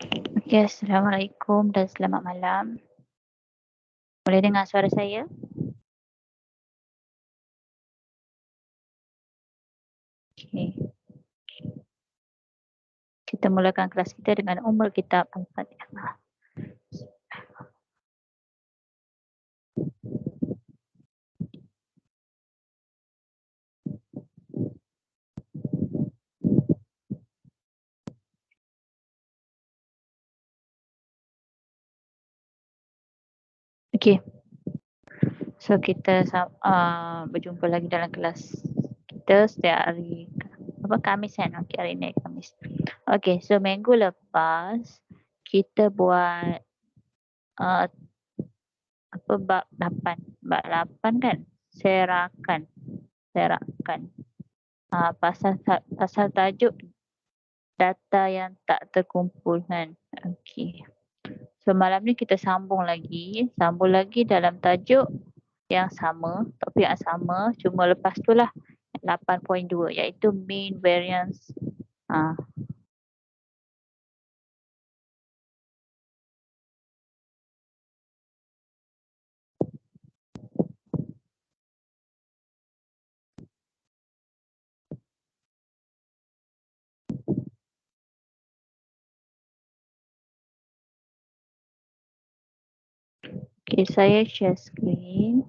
Okey, Assalamualaikum dan selamat malam. Boleh dengar suara saya? Okey. Kita mulakan kelas kita dengan Ummul Kitab Al-Fatihah. Okey. So kita berjumpa lagi dalam kelas kita setiap hari Khamis kan? Okey, hari ni Khamis. Okey, so minggu lepas kita buat uh, bab 8. Bab 8 kan? Serakan. Serakan. Pasal tajuk data yang tak terkumpul kan? Okey. So malam ni kita sambung lagi dalam tajuk yang sama, topik yang sama, cuma lepas tu lah 8.2 iaitu mean variance. Okey, saya share screen.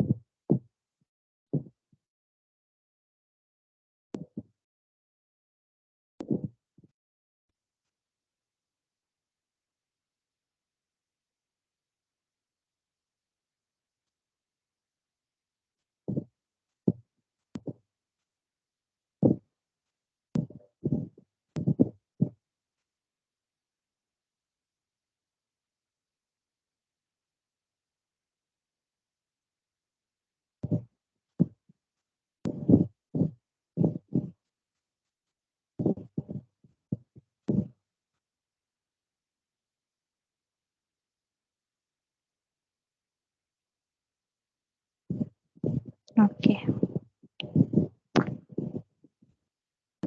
Okey.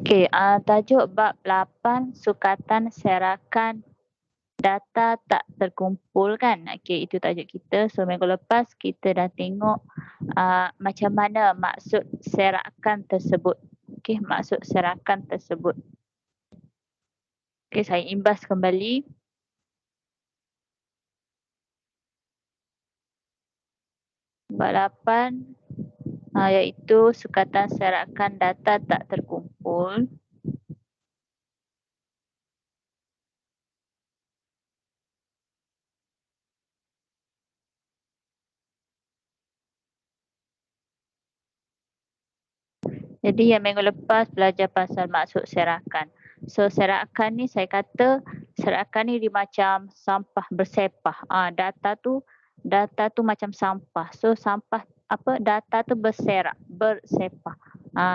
Okey, tajuk bab 8 sukatan serakan data tak terkumpul kan. Okey, itu tajuk kita. So minggu lepas kita dah tengok macam mana maksud serakan tersebut. Okey, maksud serakan tersebut. Okey, saya imbas kembali. Bab 8 iaitu sukatan serakan data tak terkumpul. Jadi yang minggu lepas belajar pasal maksud serakan. So serakan ni saya kata serakan ni dia macam sampah bersepah. Data tu macam sampah. So sampah data tu bersepah.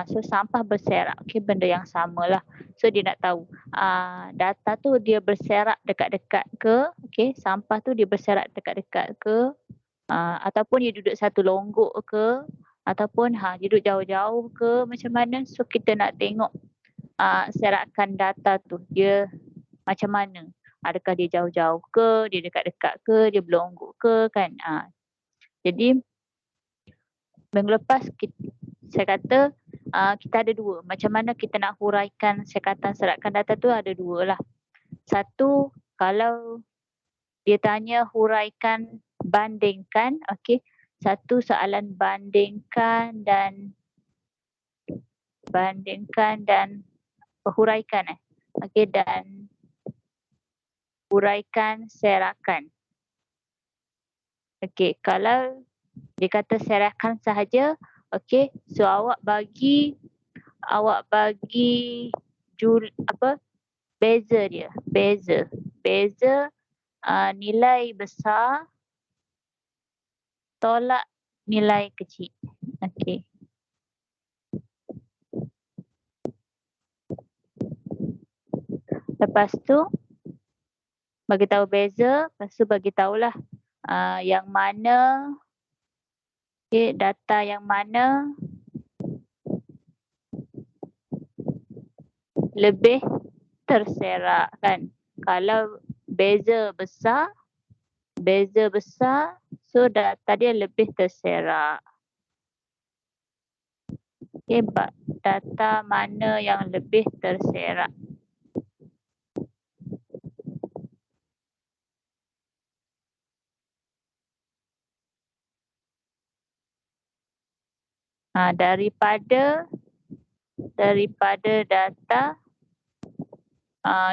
So sampah berserak. Okey, benda yang samalah. So dia nak tahu data tu dia berserak dekat-dekat ke, okey, sampah tu dia berserak dekat-dekat ke, ataupun dia duduk satu longgok ke, ataupun dia duduk jauh-jauh ke, macam mana. So kita nak tengok serakan data tu dia macam mana. Adakah dia jauh-jauh ke, dia dekat-dekat ke, dia berlonggok ke kan. Jadi minggu lepas saya kata kita ada dua. Macam mana kita nak huraikan sekatan serakan data tu ada dua lah. Satu, kalau dia tanya huraikan bandingkan, okey. Satu soalan bandingkan dan huraikan okey, dan huraikan serakan. Okey, kalau dia kata serakan sahaja, okey, so awak bagi beza dia. Beza nilai besar tolak nilai kecil. Okey. Lepas tu bagi tahu beza, lepas tu bagi tahulah yang mana, okey, data yang mana lebih terserak kan. Kalau beza besar, so data dia lebih terserak. Okay, data mana yang lebih terserak? Daripada data,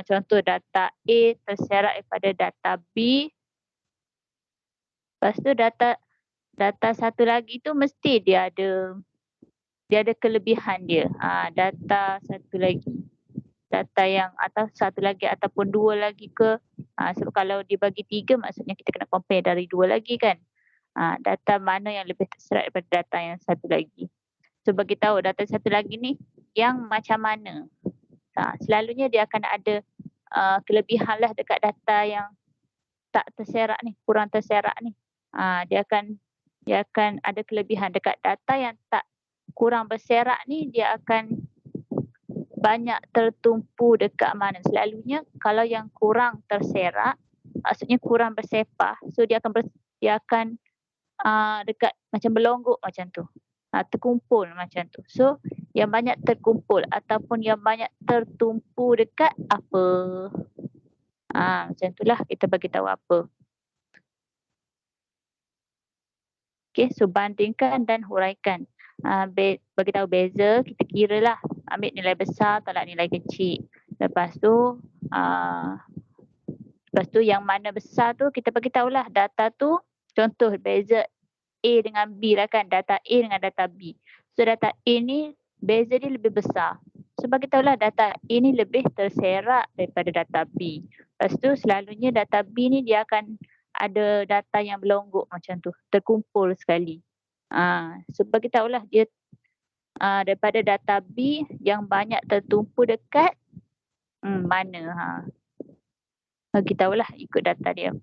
contoh data A terserak daripada data B. Lepas tu data satu lagi tu mesti dia ada kelebihan dia. Data satu lagi. Data yang atau satu lagi ataupun dua lagi ke. Sebab kalau dibagi 3 maksudnya kita kena compare dari 2 lagi kan. Data mana yang lebih terserak daripada data yang satu lagi. So bagi tahu data satu lagi ni yang macam mana. Selalunya dia akan ada kelebihan lah dekat data yang tak terserak ni, kurang terserak ni. Dia akan ada kelebihan dekat data yang tak kurang berserak ni, dia akan banyak tertumpu dekat mana. Selalunya kalau yang kurang terserak, maksudnya kurang bersepah, so dia akan dekat macam berlonggok macam tu. Terkumpul macam tu. So yang banyak terkumpul ataupun yang banyak tertumpu dekat apa? Macam itulah kita bagi tahu apa. Okay, so bandingkan dan huraikan. Bagi tahu beza, kita kira lah. Ambil nilai besar tolak nilai kecil. Lepas tu yang mana besar tu kita bagi tahulah data tu, contoh beza A dengan B lah kan, data A dengan data B. So data A ni beza dia lebih besar. So bagi tahulah data A ni lebih terserak daripada data B. Lepas tu selalunya data B ni dia akan ada data yang berlonggok macam tu, terkumpul sekali. So bagi tahulah dia daripada data B yang banyak tertumpu dekat mana. Bagi tahulah ikut data dia.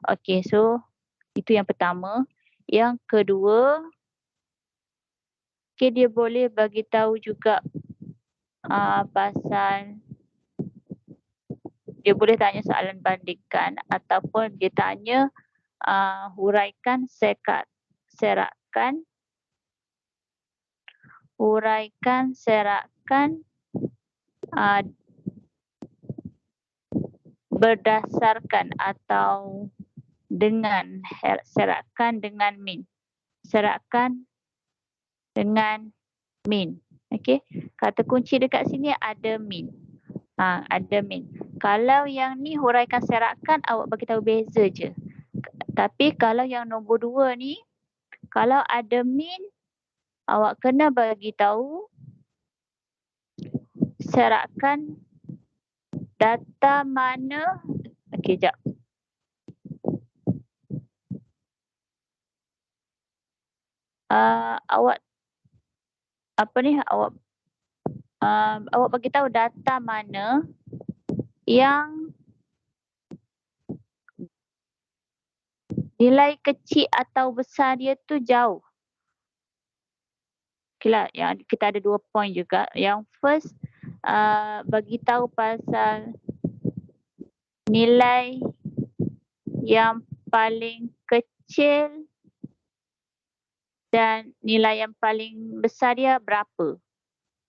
Okay, so itu yang pertama. Yang kedua, dia boleh bagi tahu juga pasal dia boleh tanya soalan bandingkan ataupun dia tanya huraikan serakan berdasarkan atau dengan serakan dengan min. Serakan dengan min. Okey. Kata kunci dekat sini ada min. Ada min. Kalau yang ni huraikan serakan, awak bagi tahu beza je. Tapi kalau yang nombor 2 ni, kalau ada min, awak kena bagi tahu serakan data mana. Okey, jap. Awak bagi tahu data mana yang nilai kecil atau besar dia tu jauh. Okay, yang kita ada 2 point juga. Yang first bagi tahu pasal nilai yang paling kecil dan nilai yang paling besar dia berapa.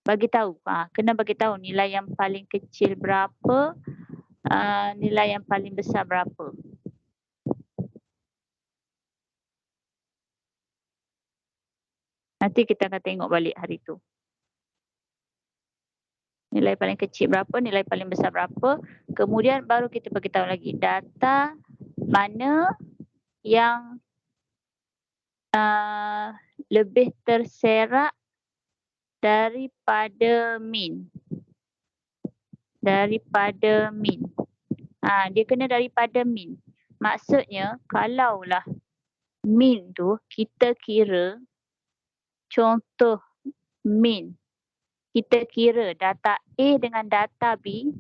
Bagi tahu. Kena bagi tahu nilai yang paling kecil berapa, nilai yang paling besar berapa. Nanti kita akan tengok balik hari tu. Nilai paling kecil berapa, nilai paling besar berapa. Kemudian baru kita bagi tahu lagi data mana yang lebih terserak daripada min. Daripada min. Dia kena daripada min. Maksudnya kalaulah min tu kita kira, contoh min, kita kira data A dengan data B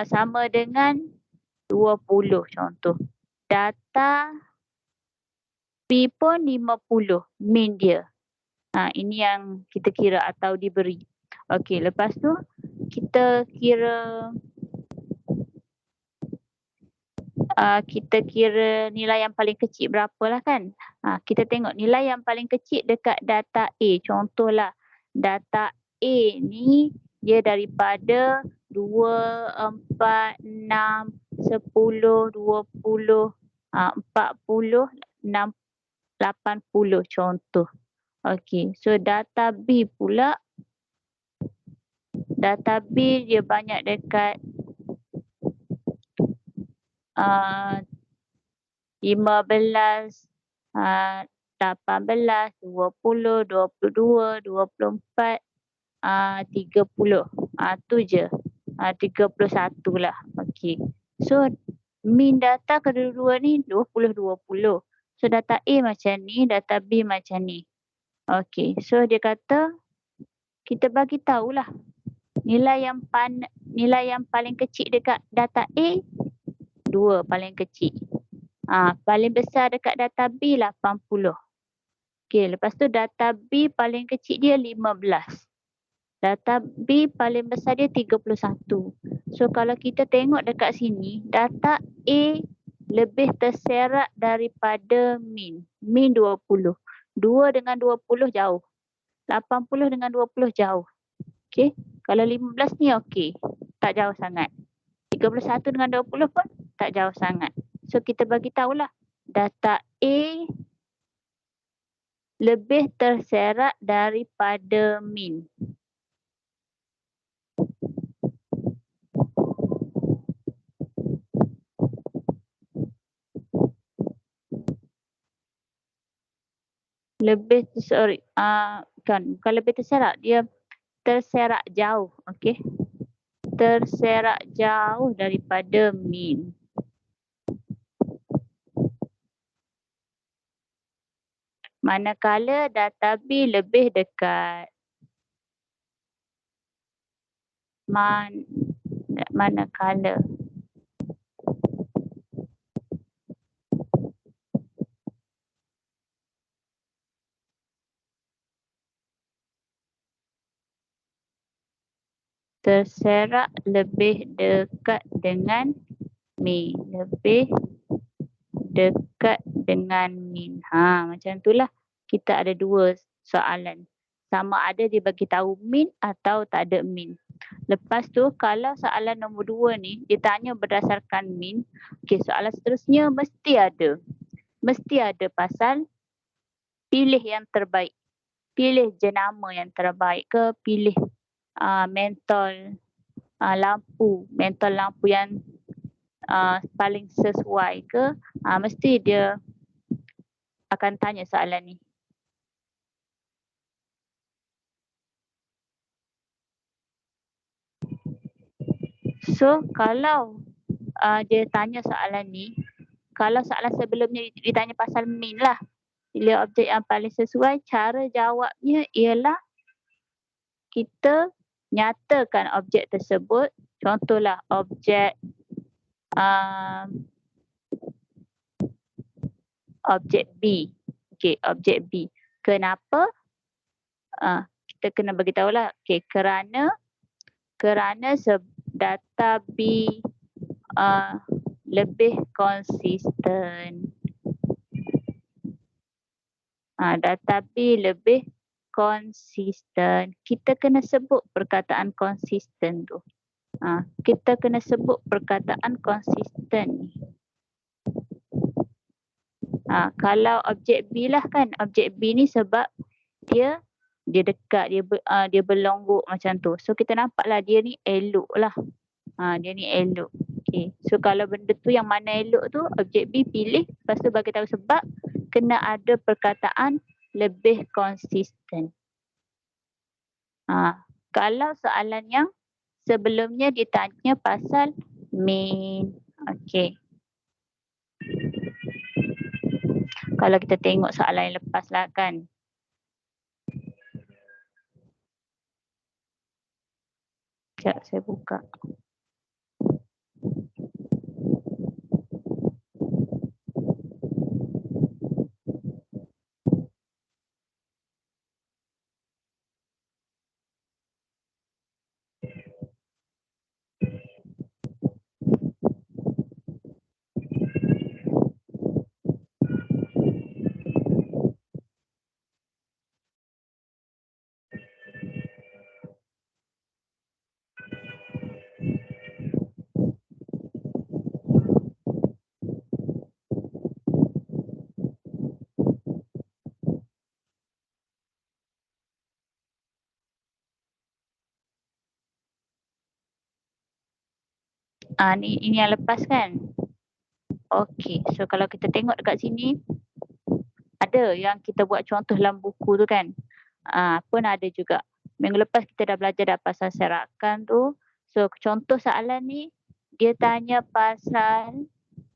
sama dengan 20 contoh. Data B pun 50 min dia. Ini yang kita kira atau diberi. Okey, lepas tu kita kira kita kira nilai yang paling kecil berapa lah kan. Kita tengok nilai yang paling kecil dekat data A. Contohlah data A ni dia daripada 2, 4, 6, 10, 20, 40, 80 contoh. Okey, so data B pula, data B dia banyak dekat 15, 18, 20, 22, 24, 30. Tu je. 31 lah. Okey. So min data kedua-dua ni 20, 20. So data A macam ni, data B macam ni. Okey. So dia kata kita bagi tahulah nilai yang paling kecil dekat data A 2 paling kecil. Paling besar dekat data B 80. Okey, lepas tu data B paling kecil dia 15. Data B paling besar dia 31. So kalau kita tengok dekat sini, data A lebih terserak daripada min. Min 20. 2 dengan 20 jauh. 80 dengan 20 jauh. Okey, kalau 15 ni okey. Tak jauh sangat. 31 dengan 20 pun tak jauh sangat. So kita bagi tahulah data A lebih terserak daripada min. Lebih bukan lebih terserak, dia terserak jauh, okey. Terserak jauh daripada min. Manakala data B lebih dekat. Manakala terserak lebih dekat dengan min. Lebih dekat dengan min. Macam itulah. Kita ada dua soalan. Sama ada dia bagi tahu min atau tak ada min. Lepas tu kalau soalan nombor 2 ni dia tanya berdasarkan min. Okey, soalan seterusnya mesti ada. Mesti ada pasal pilih yang terbaik. Pilih jenama yang terbaik ke pilih mentol lampu yang paling sesuai ke, mesti dia akan tanya soalan ni. So kalau dia tanya soalan ni, kalau soalan sebelumnya ditanya pasal min lah, pilih objek yang paling sesuai, cara jawabnya ialah kita nyatakan objek tersebut. Contohlah objek objek B. Okey, objek B. Kenapa? Kita kena bagi tahulah. Okey, kerana data B lebih konsisten. Data B lebih konsisten. Kita kena sebut perkataan konsisten tu. Kita kena sebut perkataan konsisten ni. Kalau objek B lah kan, objek B ni sebab dia dekat, dia berlonggok macam tu. So kita nampaklah dia ni elok lah. Dia ni elok. Okay. So kalau benda tu yang mana elok tu, objek B pilih. Lepas tu bagi tahu sebab kena ada perkataan lebih konsisten. Kalau soalan yang sebelumnya ditanya pasal min. Okay. Kalau kita tengok soalan yang lepas lah kan. Sekejap saya buka. Ini yang lepas kan? Okey, so kalau kita tengok dekat sini, ada yang kita buat contoh dalam buku tu kan. Pun ada juga. Minggu lepas kita dah belajar dah pasal serakan tu. So contoh soalan ni, dia tanya pasal,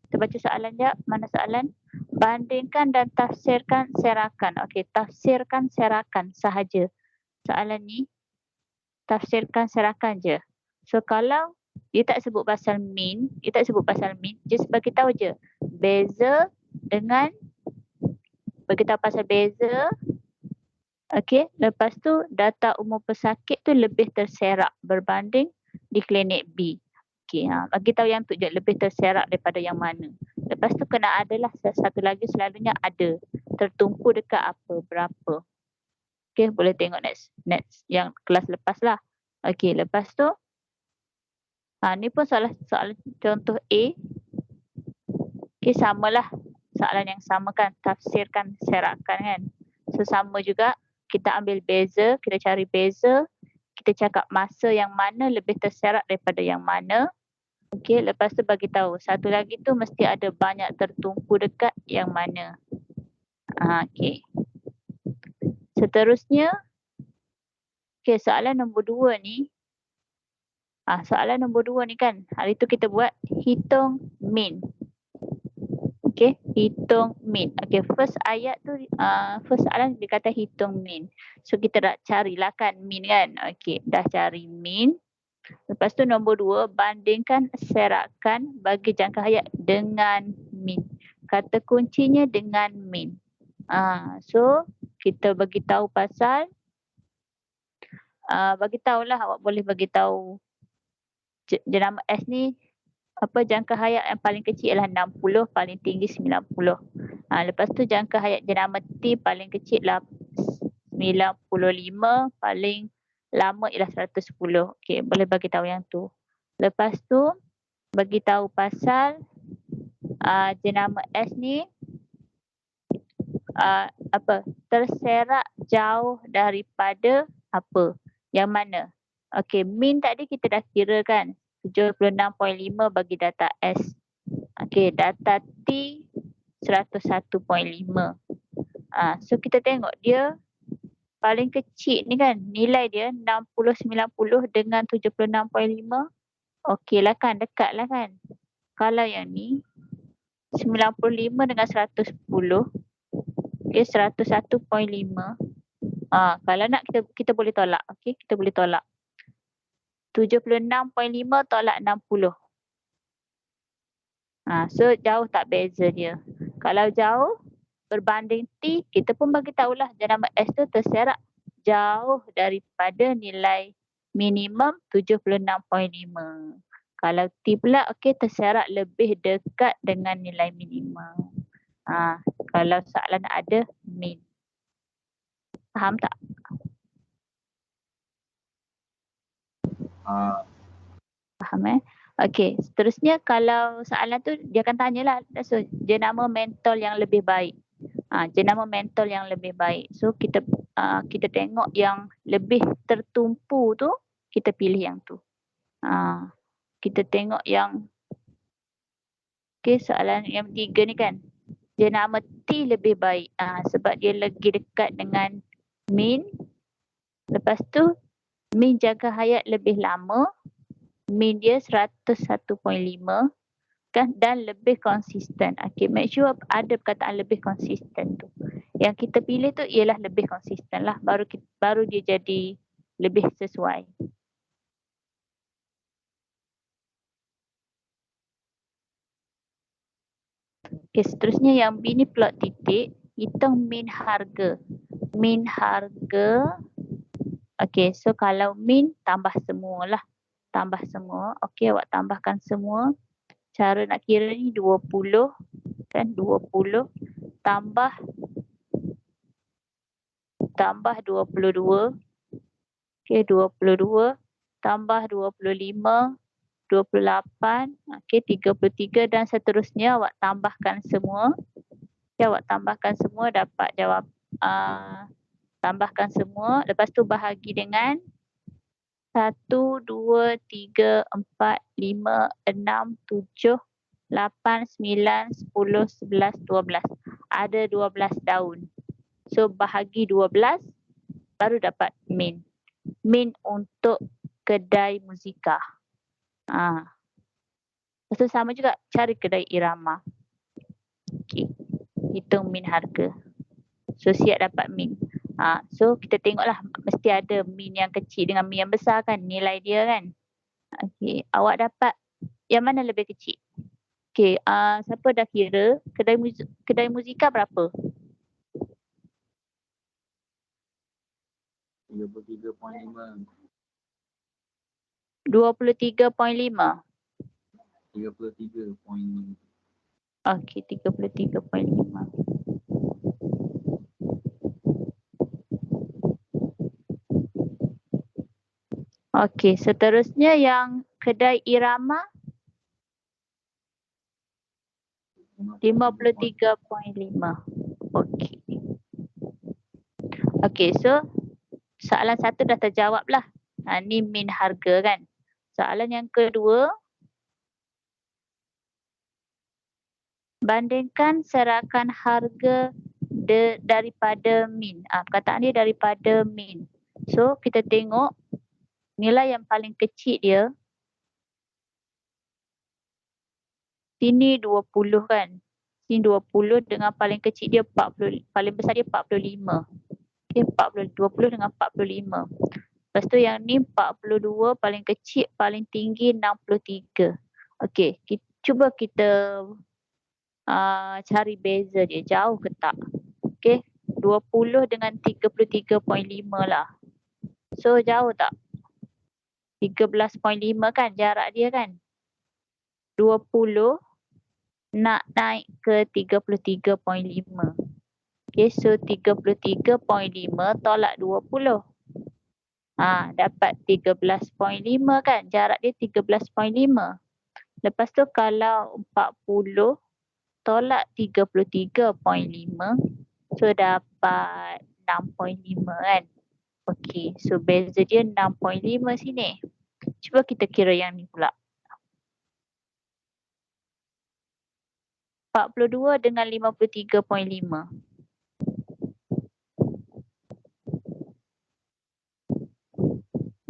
kita baca soalan jap, mana soalan? Bandingkan dan tafsirkan serakan. Okey, tafsirkan serakan sahaja. Soalan ni, tafsirkan serakan je. So kalau dia tak sebut pasal mean, just bagi tahu je beza dengan, bagi tahu pasal beza. Okey, lepas tu data umur pesakit tu lebih terserak berbanding di klinik B. Okey, bagi tahu yang tu je, lebih terserak daripada yang mana. Lepas tu kena adalah satu lagi, selalunya ada tertumpu dekat apa, berapa. Okey, boleh tengok next yang kelas lepas lah. Okey, lepas tu ni pun soalan contoh A. Okey, samalah soalan yang sama kan, tafsirkan serakan kan. So sama juga, kita ambil beza, kita cari beza, kita cakap masa yang mana lebih terserak daripada yang mana. Okey, lepas tu bagi tahu satu lagi tu mesti ada banyak tertumpu dekat yang mana. Okey. Seterusnya, okey, soalan nombor 2 ni. Soalan nombor 2 ni kan, hari tu kita buat hitung mean. Okey, hitung mean. Okey, first ayat tu, first soalan dia kata hitung mean. So kita dah carilah kan mean kan. Okey, dah cari mean. Lepas tu nombor 2, bandingkan serakan bagi jangka hayat dengan mean. Kata kuncinya dengan mean. So kita bagi tahu pasal, bagi tahulah, awak boleh bagi tahu jenama S ni apa, jangka hayat yang paling kecil ialah 60, paling tinggi 90. Lepas tu jangka hayat jenama T paling kecil lah 95, paling lama ialah 110. Okey, boleh bagi tahu yang tu. Lepas tu bagi tahu pasal jenama S ni apa, terserak jauh daripada apa, yang mana. Okey, mean tadi kita dah kira kan, 76.5 bagi data S. Okey, data T 101.5. So kita tengok dia paling kecil ni kan, nilai dia 60-90 dengan 76.5. Okey lah kan, dekat lah kan. Kalau yang ni 95 dengan 110, okey, 101.5. Kalau nak kita boleh tolak. Okey, kita boleh tolak. 76.5 tolak 60. So jauh tak beza dia. Kalau jauh berbanding T, kita pun bagi tahulah jenama S tu terserak jauh daripada nilai minimum 76.5. Kalau T pula, okey, terserak lebih dekat dengan nilai minimum. Kalau soalan ada mean. Faham tak? Faham Okey, seterusnya kalau soalan tu dia akan tanyalah, so jenama mentol yang lebih baik. Jenama mentol yang lebih baik. So kita tengok yang lebih tertumpu tu, kita pilih yang tu. Kita tengok yang, okey, soalan yang 3 ni kan, jenama T lebih baik sebab dia lagi dekat dengan mean. Lepas tu mean jangka hayat lebih lama, mean dia 101.5 kan, dan lebih konsisten. Okey, make sure ada perkataan lebih konsisten tu. Yang kita pilih tu ialah lebih konsisten lah, baru dia jadi lebih sesuai. Okey, seterusnya yang B ni plot titik, hitung mean harga. Mean harga. Okey, so kalau mean tambah semualah. Tambah semua. Okey, awak tambahkan semua. Cara nak kira ni 20 kan, 20 tambah 22. Okey, 22 tambah 25, 28, okey, 33 dan seterusnya. Awak tambahkan semua. Okey, awak tambahkan semua, dapat jawab, tambahkan semua. Lepas tu bahagi dengan 1, 2, 3, 4, 5, 6, 7, 8, 9, 10, 11, 12. Ada 12 daun. So bahagi 12 baru dapat min. Min untuk kedai muzika. Lepas tu sama juga cari kedai irama. Okey. Hitung min harga. So siap dapat min. So kita tengoklah mesti ada min yang kecil dengan min yang besar kan nilai dia kan. Okey, awak dapat yang mana lebih kecil? Okey, siapa dah kira kedai muzika berapa? 33.5. 23.5. 33.5. Okey, 33.5. Okey, seterusnya yang kedai irama 53.5. Okey. Okey, so soalan satu dah terjawab lah. Ni min harga kan. Soalan yang kedua, bandingkan serakan harga daripada min. Perkataan dia daripada min. So kita tengok nilai yang paling kecil dia. Sini 20 kan. Sini 20 dengan paling kecil dia 40. Paling besar dia 45. Okay, 20 dengan 45. Lepas tu yang ni 42, paling kecil, paling tinggi 63. Okey, cuba kita cari beza dia, jauh ke tak? Okey, 20 dengan 33.5 lah. So jauh tak? 13.5 kan jarak dia kan? 20 nak naik ke 33.5. Okey, so 33.5 tolak 20. Dapat 13.5 kan? Jarak dia 13.5. Lepas tu kalau 40 tolak 33.5, so dapat 6.5 kan? Okey, so beza dia 6.5 sini. Cuba kita kira yang ni pula. 42 dengan 53.5.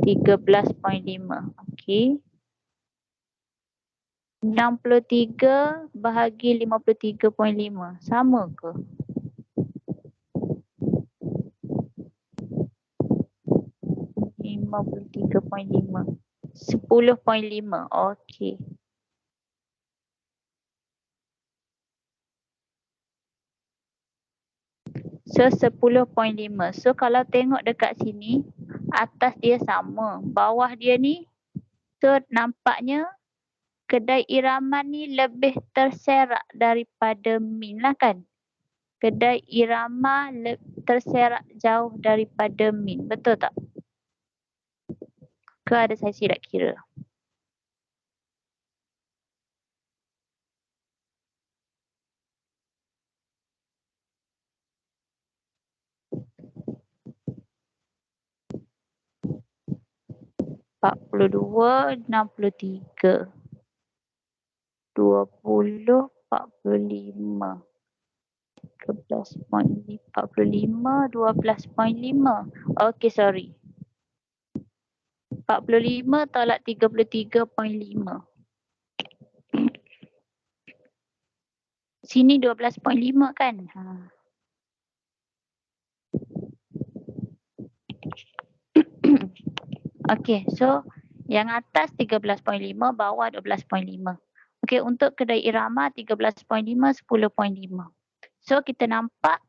13.5. Okey. 63 bahagi 53.5. Sama ke? Lima 10.5. Okey. So 10.5. So kalau tengok dekat sini, atas dia sama, bawah dia ni, so nampaknya kedai irama ni lebih terserak daripada min lah kan? Kedai irama terserak jauh daripada min, betul tak? Ke ada saya silap kira? Dua, 63. 20, 45. 13.45, 12.5. Okey, sorry. 45 tolak 33.5. Sini 12.5 kan? Okey, so yang atas 13.5, bawah 12.5. Okey, untuk kedai irama 13.5, 10.5. So kita nampak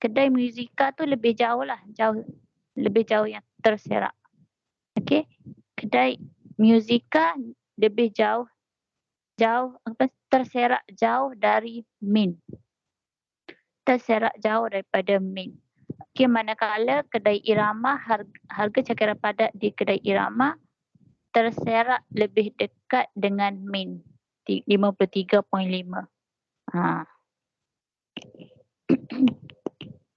kedai muzika tu lebih jauh lah, lebih jauh yang terserak. Okey, kedai muzika lebih jauh terserak jauh dari min. Terserak jauh daripada min. Okey, manakala kedai irama harga cakaran padat di kedai irama terserak lebih dekat dengan min 53.5.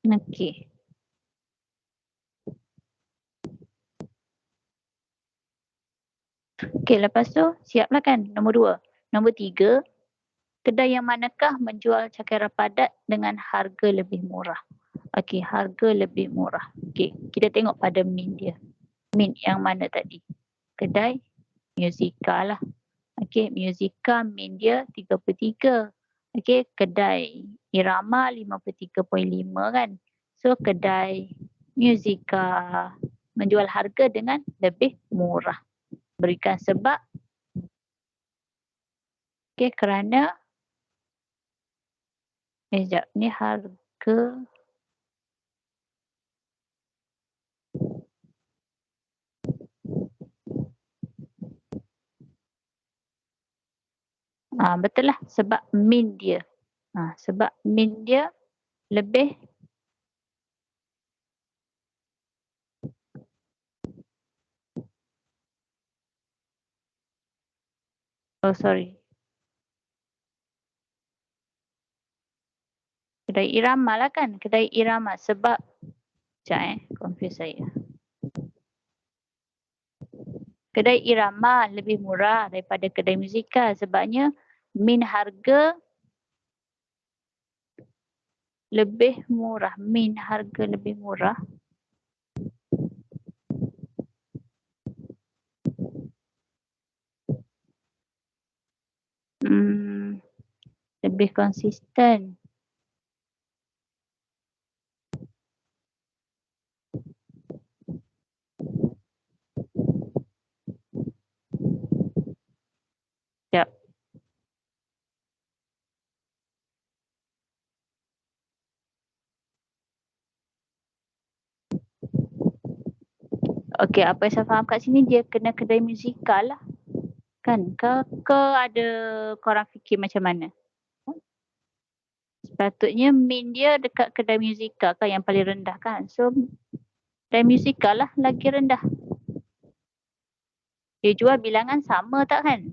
Okey. Okey, lepas tu siaplah kan nombor 2. Nombor 3, kedai yang manakah menjual cakera padat dengan harga lebih murah? Okey, harga lebih murah. Okey, kita tengok pada min dia. Min yang mana tadi? Kedai Musica lah. Okey, Musica min dia 33. Okey, kedai Irama 53.5 kan. So, kedai Musica menjual harga dengan lebih murah. Berikan sebab. Okey, kerana sekejap ni harga betul lah sebab min dia. Sebab min dia lebih sorry. Kedai Irama lah kan. Kedai Irama sebab confuse saya. Kedai Irama lebih murah daripada kedai Musica sebabnya min harga lebih murah. Min harga lebih murah. Lebih konsisten. Sekejap. Okey, apa yang saya faham kat sini dia kena kedai Musica lah. Kan? Ke ada korang fikir macam mana? Sepatutnya min dia dekat kedai Musica kan yang paling rendah kan. So, kedai Musica lah lagi rendah. Dia jual bilangan sama tak kan?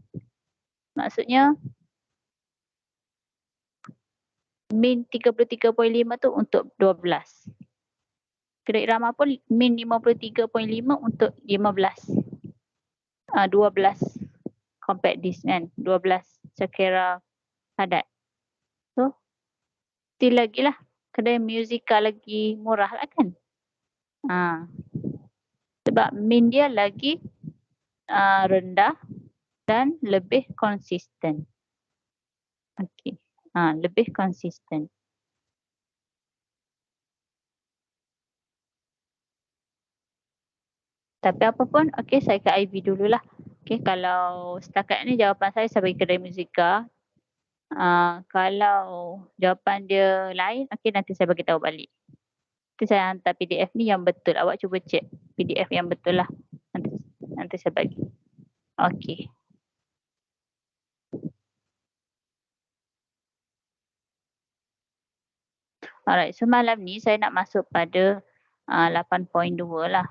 Maksudnya min 33.5 tu untuk 12. Kedai Irama pun min 53.5 untuk 15. 12 compact disc kan. 12 cakera padat. So, still lagi lah. Kedai Musica lagi murah lah kan. Sebab min dia lagi rendah dan lebih konsisten. Okey. Lebih konsisten. Tapi apa pun, okey saya ke Ivy dululah. Okey, kalau setakat ni jawapan saya bagi kedai Musica. Kalau jawapan dia lain, okey nanti saya bagi tahu balik. Nanti saya hantar PDF ni yang betul. Awak cuba cek PDF yang betul lah. Nanti saya bagi. Okey. Alright, so malam ni saya nak masuk pada 8.2 lah.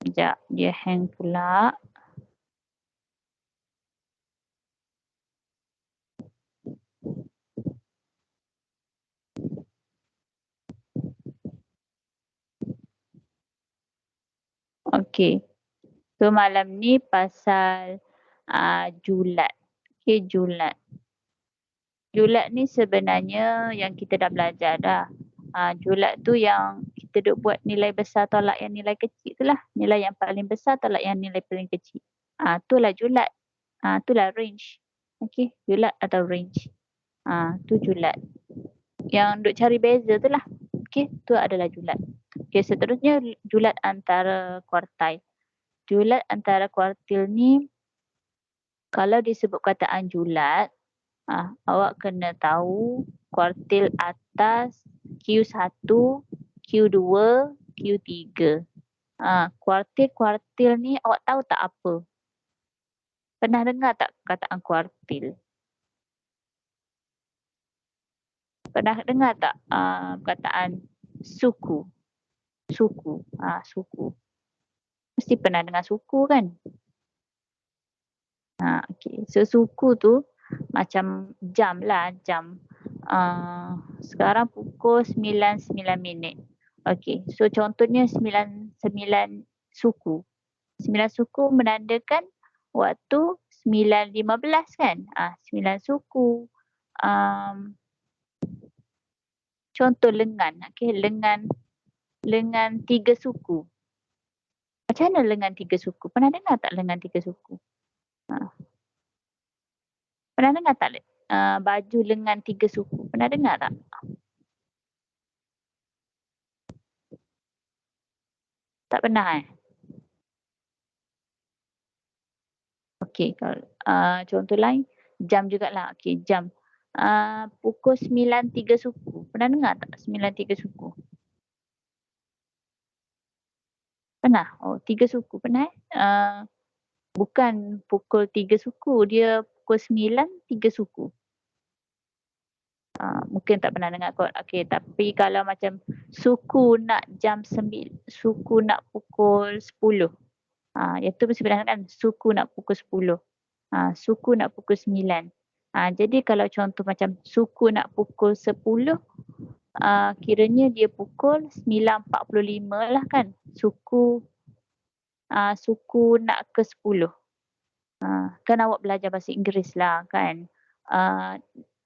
Sekejap, dia hang pula. Okey. So malam ni pasal julat. Okey, julat. Julat ni sebenarnya yang kita dah belajar dah. Julat tu yang kita duk buat nilai besar tolak yang nilai kecil tu lah. Nilai yang paling besar tolak yang nilai paling kecil. Itulah julat. Itulah range. Okey, julat atau range. Tu julat. Yang duk cari beza tu lah. Okey, tu adalah julat. Okey, seterusnya julat antara kuartil. Julat antara kuartil ni, kalau disebut kataan julat, awak kena tahu kuartil atas Q1, Q2, Q3. Kuartil-kuartil ni awak tahu tak apa? Pernah dengar tak kataan kuartil? Pernah dengar tak kataan suku? Suku. Suku. Mesti pernah dengar suku kan? Okey. So suku tu macam jam lah, jam. Sekarang pukul 9.09. Okey, so contohnya 9 suku. 9 suku menandakan waktu 9.15 kan? 9 suku. Contoh lengan. Okey, lengan 3 suku. Macam mana lengan 3 suku? Pernah dengar tak lengan 3 suku? Pernah dengar tak baju lengan 3 suku? Pernah dengar tak? Tak pernah Okey, kalau contoh lain jam jugalah. Okey, jam. Pukul 9.03 suku. Pernah dengar tak 9.03 suku? Pernah? Oh, 3 suku pernah bukan pukul 3 suku, dia pukul 9 3 suku. Mungkin tak pernah dengar kot. Okey, tapi kalau macam suku nak suku nak pukul 10. Yang tu mesti pernah kan? Suku nak pukul 10. Suku nak pukul 9. Jadi kalau contoh macam suku nak pukul 10, kiranya dia pukul 9.45 lah kan? Suku nak ke 10. Kan awak belajar bahasa Inggeris lah kan?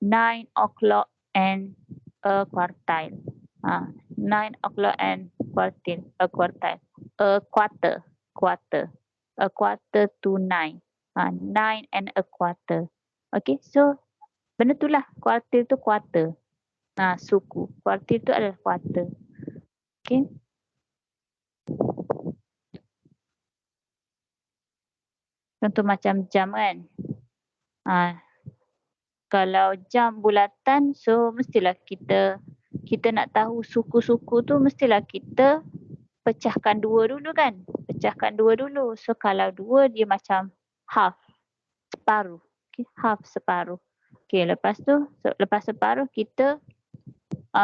9 o'clock and a quartile. 9 o'clock and quartile. A quarter. A quarter to 9. 9 and a quarter. Okay, so benda tu lah. Quarter tu quarter. Suku. Quarter tu adalah quarter. Okay. Contoh macam jam kan. Kalau jam bulatan, so mestilah kita nak tahu suku-suku tu mestilah kita pecahkan 2 dulu kan. Pecahkan 2 dulu. So kalau 2 dia macam half. Separuh. Okay, half separuh. Okay, lepas tu, lepas separuh kita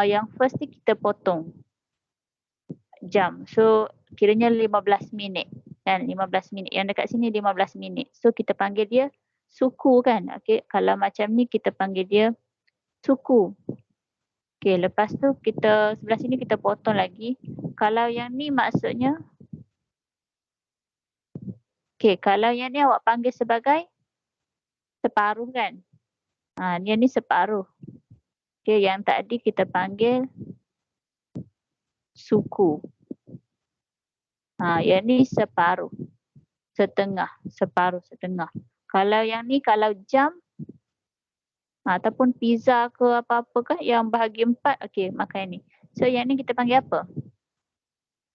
yang first ni kita potong jam. So kiranya 15 minit. Kan 15 minit. Yang dekat sini 15 minit. So kita panggil dia suku kan. Okay, kalau macam ni kita panggil dia suku. Okay, lepas tu kita sebelah sini kita potong lagi. Kalau yang ni maksudnya, okay, kalau yang ni awak panggil sebagai separuh kan. Yang ni separuh. Okay, yang tadi kita panggil suku. Yang ni separuh. Setengah. Separuh, setengah. Kalau yang ni, kalau jam, ataupun pizza ke apa-apa ke yang bahagi 4, okey, makan ni. So yang ni kita panggil apa?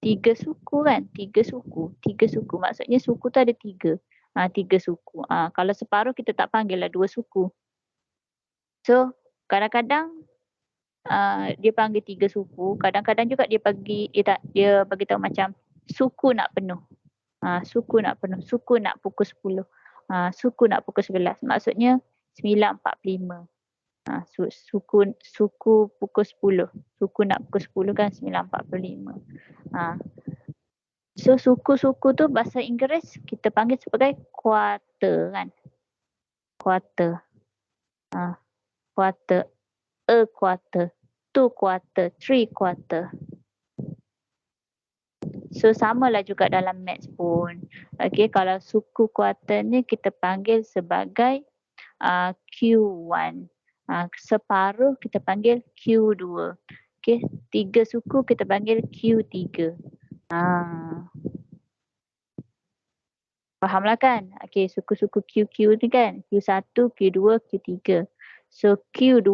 3 suku kan? 3 suku. 3 suku. Maksudnya suku tu ada 3. 3 suku. Kalau separuh kita tak panggil lah 2 suku. So kadang-kadang dia panggil 3 suku. Kadang-kadang juga dia bagi tahu macam suku nak penuh. Suku nak penuh. Suku nak pukul 10. Suku nak pukul 11. Maksudnya 9.45. Suku pukul 10. Suku nak pukul 10 kan 9.45. So suku-suku tu bahasa Inggeris kita panggil sebagai quarter kan. Quarter. Quarter. A quarter. 2 quarter. 3 quarter. So samalah juga dalam maths pun. Okay, kalau suku quarter ni kita panggil sebagai Q1. Separuh kita panggil Q2. Okay, 3 suku kita panggil Q3. Fahamlah kan? Okay, suku-suku QQ ni kan? Q1, Q2, Q3. So Q2,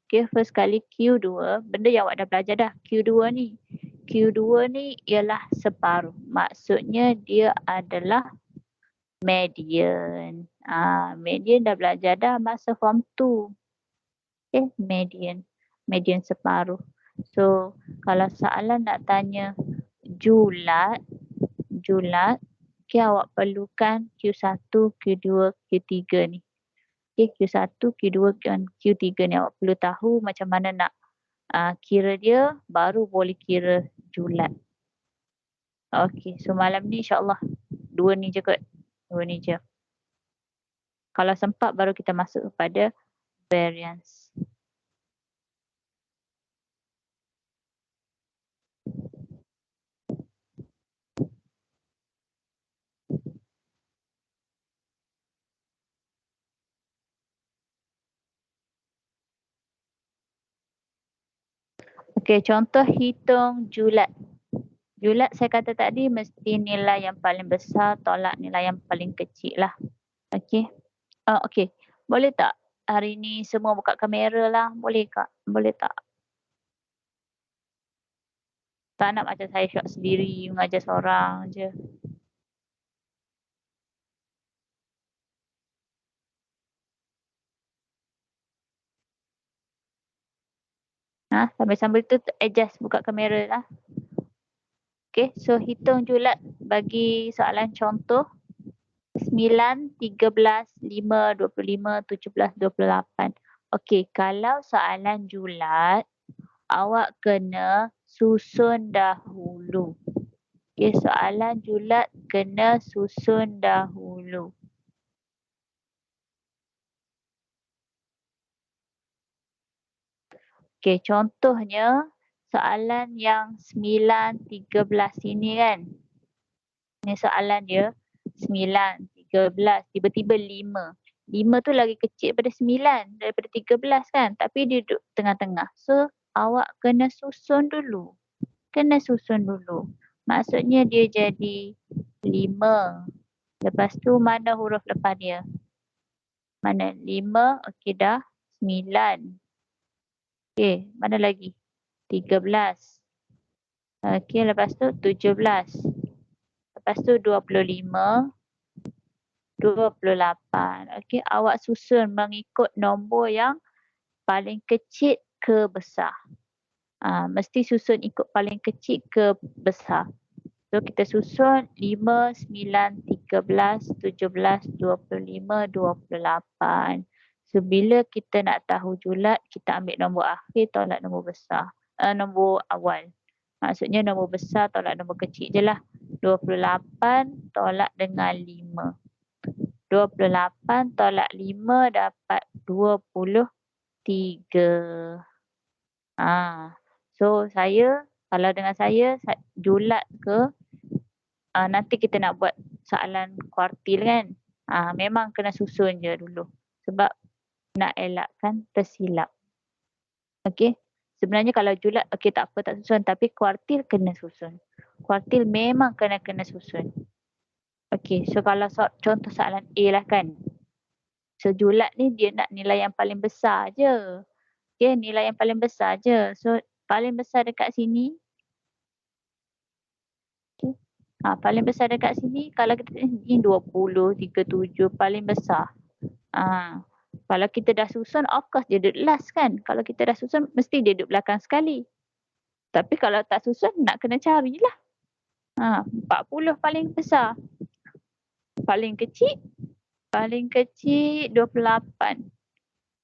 okay, first kali Q2, benda yang awak dah belajar dah. Q2 ni. Q2 ni ialah separuh. Maksudnya dia adalah median. Median dah belajar dah masa form 2. Okay, median. Median separuh. So, kalau soalan nak tanya julat, okay, awak perlukan Q1, Q2, Q3 ni. Okay, Q1, Q2, Q3 ni awak perlu tahu macam mana nak kira dia, baru boleh kira julat. Okay, so malam ni insyaAllah 2 ni je kot. 2 ni je. Kalau sempat baru kita masuk kepada variance. Okey, contoh hitung julat. Julat saya kata tadi mesti nilai yang paling besar tolak nilai yang paling kecil lah. Okey. Okey. Boleh tak hari ni semua buka kamera lah? Boleh Kak? Boleh tak? Tak nak macam saya shot sendiri, mengajar seorang je. Sambil-sambil tu adjust buka kamera lah. Okey, so hitung julat bagi soalan contoh 9, 13, 5, 25, 17, 28. Okey, kalau soalan julat, awak kena susun dahulu. Okey, soalan julat kena susun dahulu. Okey, contohnya soalan yang 9, 13 ini kan. Ni soalan dia 9, 13, tiba-tiba 5. 5 tu lagi kecil daripada 9, daripada 13 kan. Tapi dia duduk tengah-tengah. So, awak kena susun dulu. Kena susun dulu. Maksudnya dia jadi 5. Lepas tu mana huruf lepas dia? Mana? 5, okey dah. 9. Okey, mana lagi? 13. Okey, lepas tu 17. Lepas tu 25. 28. Okey, awak susun mengikut nombor yang paling kecil ke besar. Mesti susun ikut paling kecil ke besar. So, kita susun 5, 9, 13, 17, 25, 28. So, bila kita nak tahu julat, kita ambil nombor akhir tolak nombor besar. Nombor awal. Maksudnya nombor besar tolak nombor kecil je lah. 28 tolak dengan 5. 28 tolak 5 dapat 23. So saya, kalau dengan saya julat ke, nanti kita nak buat soalan kuartil kan. Memang kena susun je dulu. Sebab nak elakkan tersilap. Okey. Sebenarnya kalau julat, okey tak apa tak susun. Tapi kuartil kena susun. Kuartil memang kena susun. Okey, so kalau contoh soalan A lah kan. So julat ni dia nak nilai yang paling besar je. Okay, nilai yang paling besar je. So paling besar dekat sini. Okay. Paling besar dekat sini kalau kita ni 20, 37 paling besar. Kalau kita dah susun, of course dia duduk last kan. Kalau kita dah susun, mesti dia duduk belakang sekali. Tapi kalau tak susun, nak kena carilah. 40 paling besar. Paling kecil 28.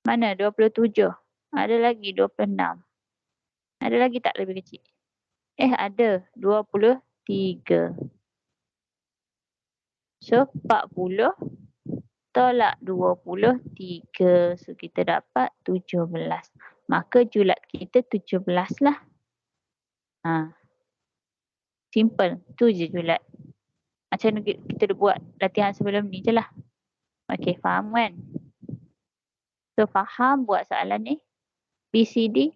Mana 27? Ada lagi 26. Ada lagi tak lebih kecil? Ada 23. So 40 tolak 23. So kita dapat 17. Maka julat kita 17 lah. Simple. Tu je julat. Macam kita buat latihan sebelum ni je lah. Okey, faham kan? So faham buat soalan ni? BCD.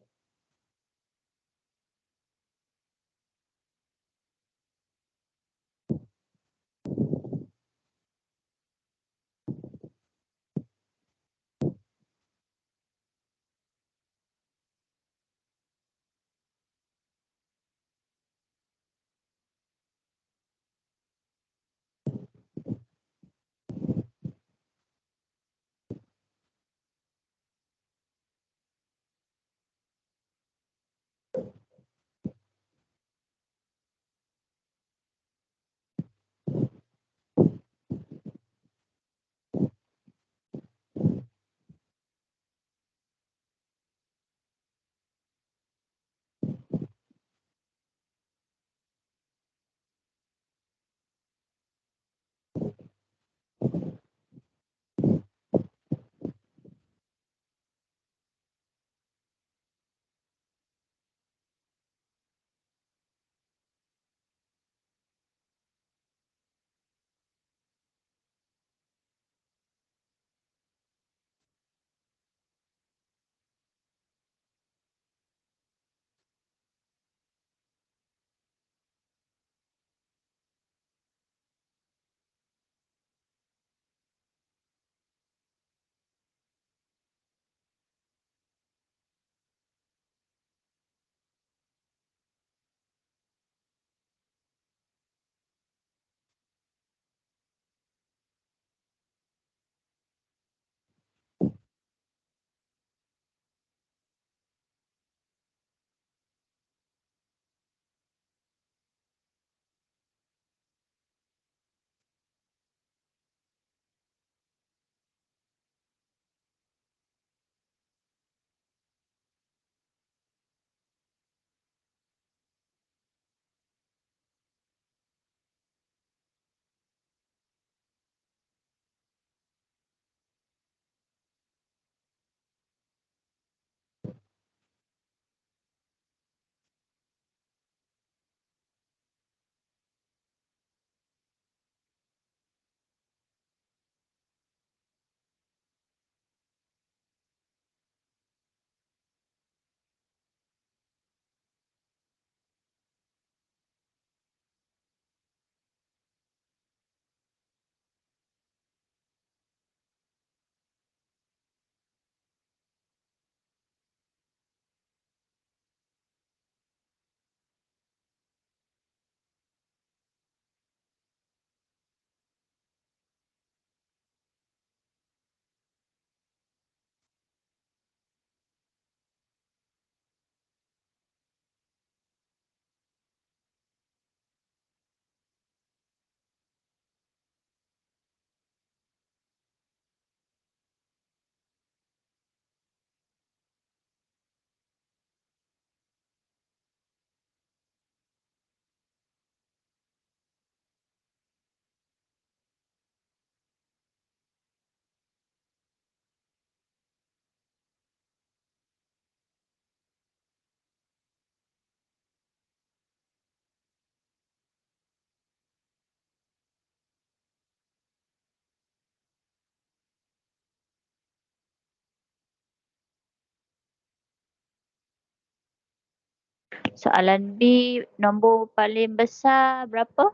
Soalan B, nombor paling besar berapa?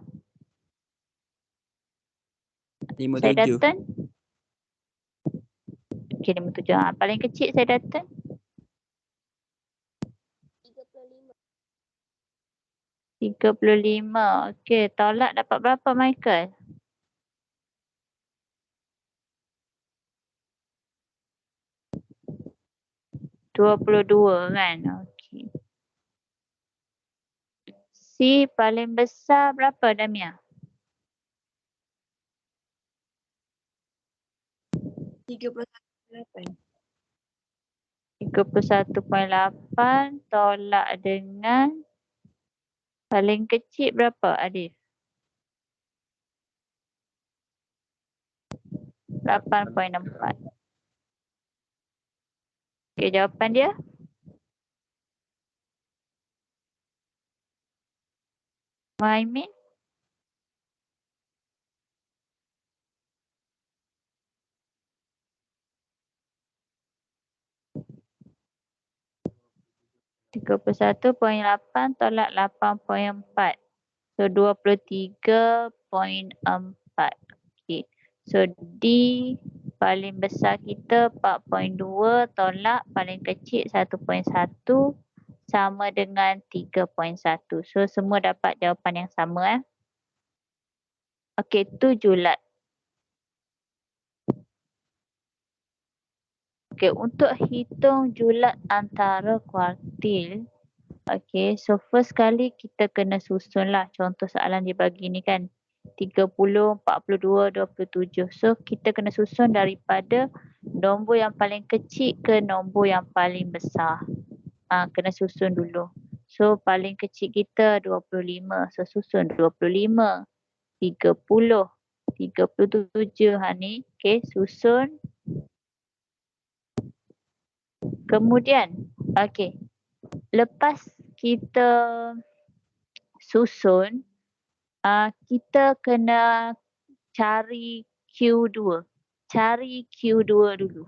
57. Saya Datun. Okey, 57. Paling kecil saya Datun. 35. Okey, tolak dapat berapa Michael? 22 kan? Okey. C paling besar berapa Damia? 31.8. 31.8 tolak dengan paling kecil berapa Adif? 8.4. Okey, jawapan dia? Muhaimin? (31.8) tolak 8.4. So 23.4. Okey. So D paling besar kita 4.2 tolak paling kecil 1.1 sama dengan 3.1. So semua dapat jawapan yang sama Okey, tu julat. Okey, untuk hitung julat antara kuartil, okey, so first kali kita kena susunlah contoh soalan dia bagi ni kan. 30, 42, 27. So kita kena susun daripada nombor yang paling kecil ke nombor yang paling besar. Kena susun dulu. So paling kecil kita 25. So susun 25, 30, 37 ni. Okey, susun. Kemudian, okey. Lepas kita susun, kita kena cari Q2. Cari Q2 dulu.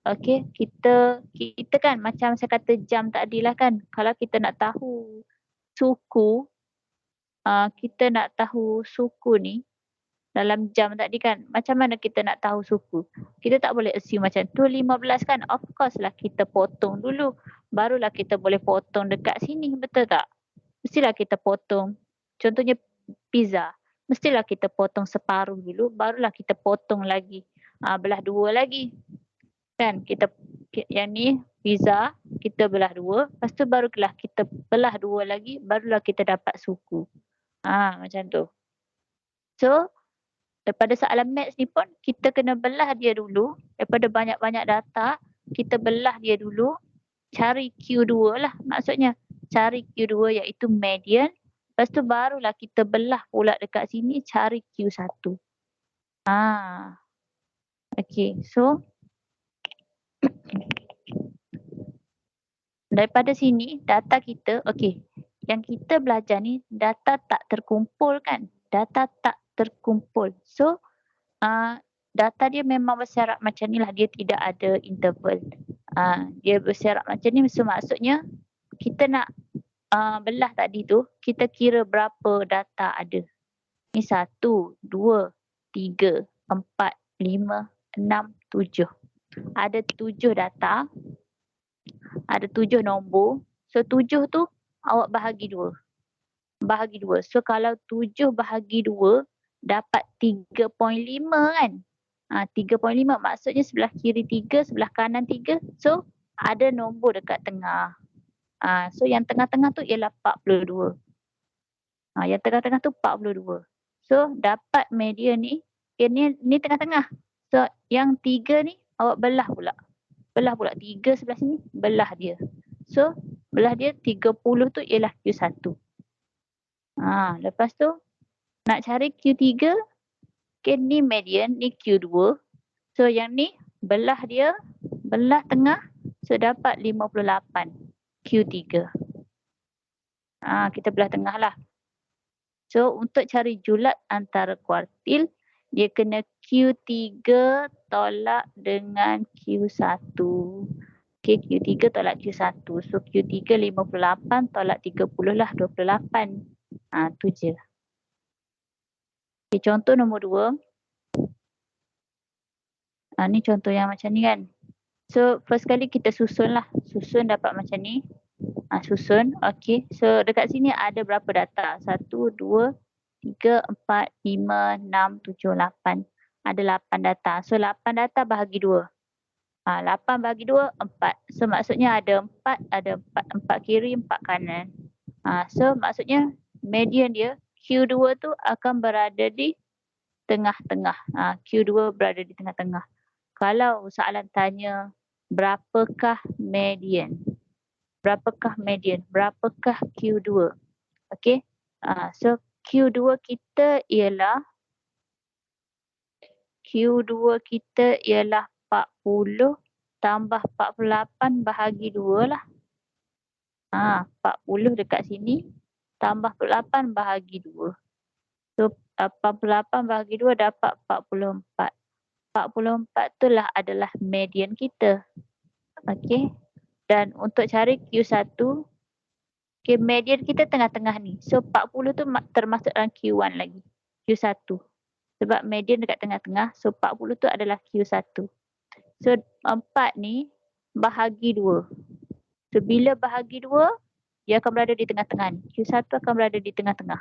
Okey, kita kan macam saya kata jam tadi lah kan. Kalau kita nak tahu suku, kita nak tahu suku ni dalam jam tadi kan. Macam mana kita nak tahu suku? Kita tak boleh assume macam tu 15 kan. Of course lah kita potong dulu. Barulah kita boleh potong dekat sini. Betul tak? Mestilah kita potong. Contohnya pizza. Mestilah kita potong separuh dulu. Barulah kita potong lagi. Belah dua lagi. Kan kita yang ni pizza. Kita belah dua. Lepas tu barulah kita belah dua lagi. Barulah kita dapat suku. Macam tu. So, daripada soalan maths ni pun kita kena belah dia dulu. Daripada banyak-banyak data, kita belah dia dulu. Cari Q2 lah maksudnya. Cari Q2 iaitu median. Lepas tu barulah kita belah pula dekat sini cari Q1. Okay, so daripada sini data kita, okay. Yang kita belajar ni data tak terkumpul kan. Data tak terkumpul. So, data dia memang bersyarat macam ni lah. Dia tidak ada interval. Dia bersyarat macam ni. So, maksudnya kita nak belah tadi tu, kita kira berapa data ada. Ni 1, 2, 3, 4, 5, 6, 7. Ada 7 data. Ada 7 nombor. So 7 tu awak bahagi 2. Bahagi 2. So kalau 7 bahagi 2 dapat 3.5 kan. 3.5 maksudnya sebelah kiri 3, sebelah kanan 3. So ada nombor dekat tengah. So yang tengah-tengah tu ialah 42. Yang tengah-tengah tu 42. So dapat media ni, ni tengah-tengah. So yang 3 ni awak belah pula. Belah pula 3 sebelah sini, belah dia. So belah dia 30 tu ialah Q1. Lepas tu nak cari Q3, okay, ni median, ni Q2. So yang ni belah dia, belah tengah, so dapat 58 Q3. Kita belah tengah lah. So untuk cari julat antara kuartil, dia kena Q3 tolak dengan Q1. Okay, Q3 tolak Q1. So Q3 58 tolak 30 lah 28. Tu je. Okay, contoh nombor 2. Ni contoh yang macam ni kan. So first kali kita susun lah. Susun dapat macam ni. Susun. Okay. So dekat sini ada berapa data? 1, 2, 3, 4, 5, 6, 7, 8. Ada 8 data. So 8 data bahagi 2. 8 bahagi 2, 4. So maksudnya ada 4, ada 4. 4 kiri, 4 kanan. So maksudnya median dia Q2 tu akan berada di tengah-tengah. Q2 berada di tengah-tengah. Kalau soalan tanya berapakah median? Berapakah median? Berapakah Q2? Okay. So Q2 kita ialah 40 tambah 48 bahagi 2 lah. 40 dekat sini tambah 48 bahagi 2. So 88 bahagi 2 dapat 44. 44 itulah adalah median kita. Okey. Dan untuk cari Q1, okay, median kita tengah-tengah ni. So 40 tu termasuk dalam Q1 lagi. Q1. Sebab median dekat tengah-tengah. So 40 tu adalah Q1. So 4 ni bahagi 2. So bila bahagi 2, dia akan berada di tengah-tengah ni. Q1 akan berada di tengah-tengah.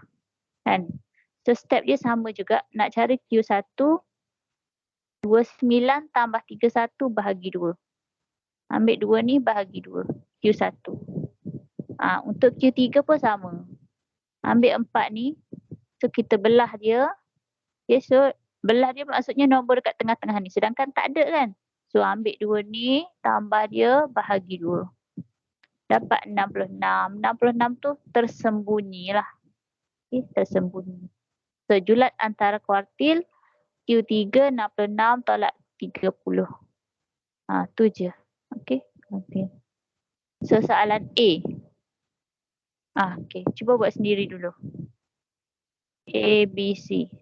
Kan? So step dia sama juga. Nak cari Q1, 29 tambah 31 bahagi 2. Ambil 2 ni bahagi 2. Q1. Untuk Q3 pun sama. Ambil 4 ni. So kita belah dia. Okay, so belah dia maksudnya nombor dekat tengah-tengah ni. Sedangkan tak ada kan. So ambil 2 ni. Tambah dia bahagi 2. Dapat 66. 66 tu tersembunyi lah. Okay, tersembunyi. So julat antara kuartil Q3 66 tolak 30. Tu je. Okay. So soalan A. Okay. Cuba buat sendiri dulu. A, B, C.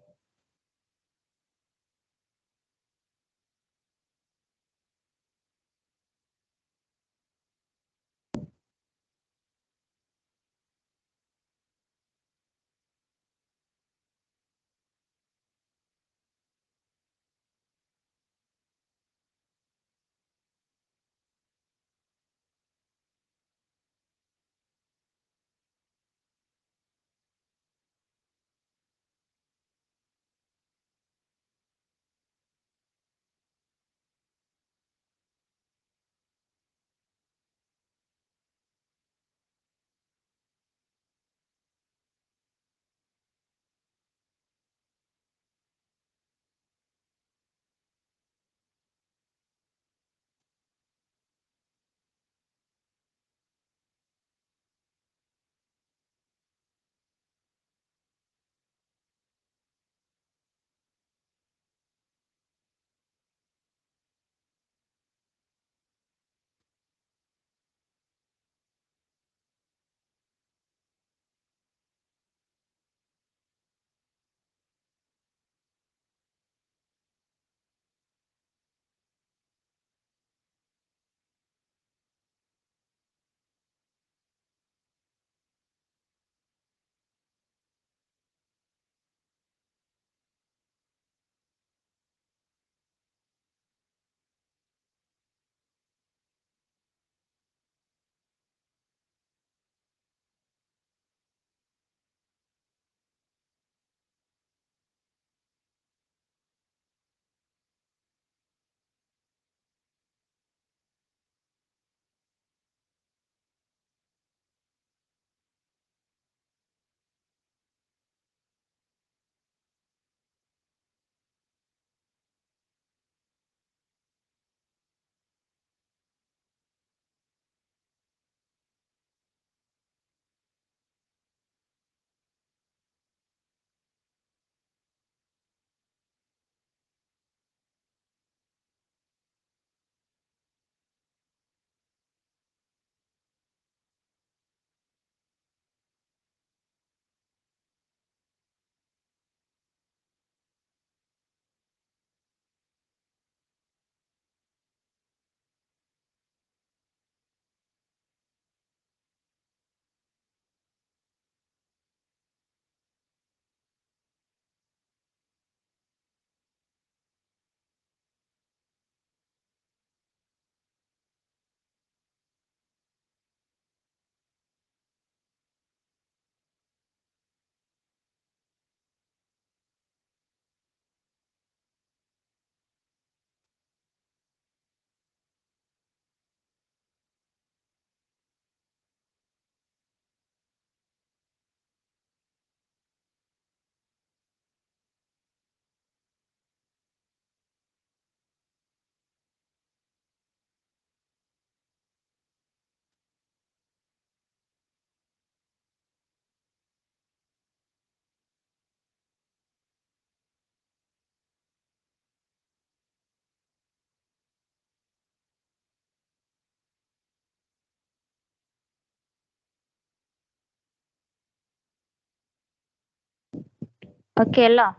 Okey lah.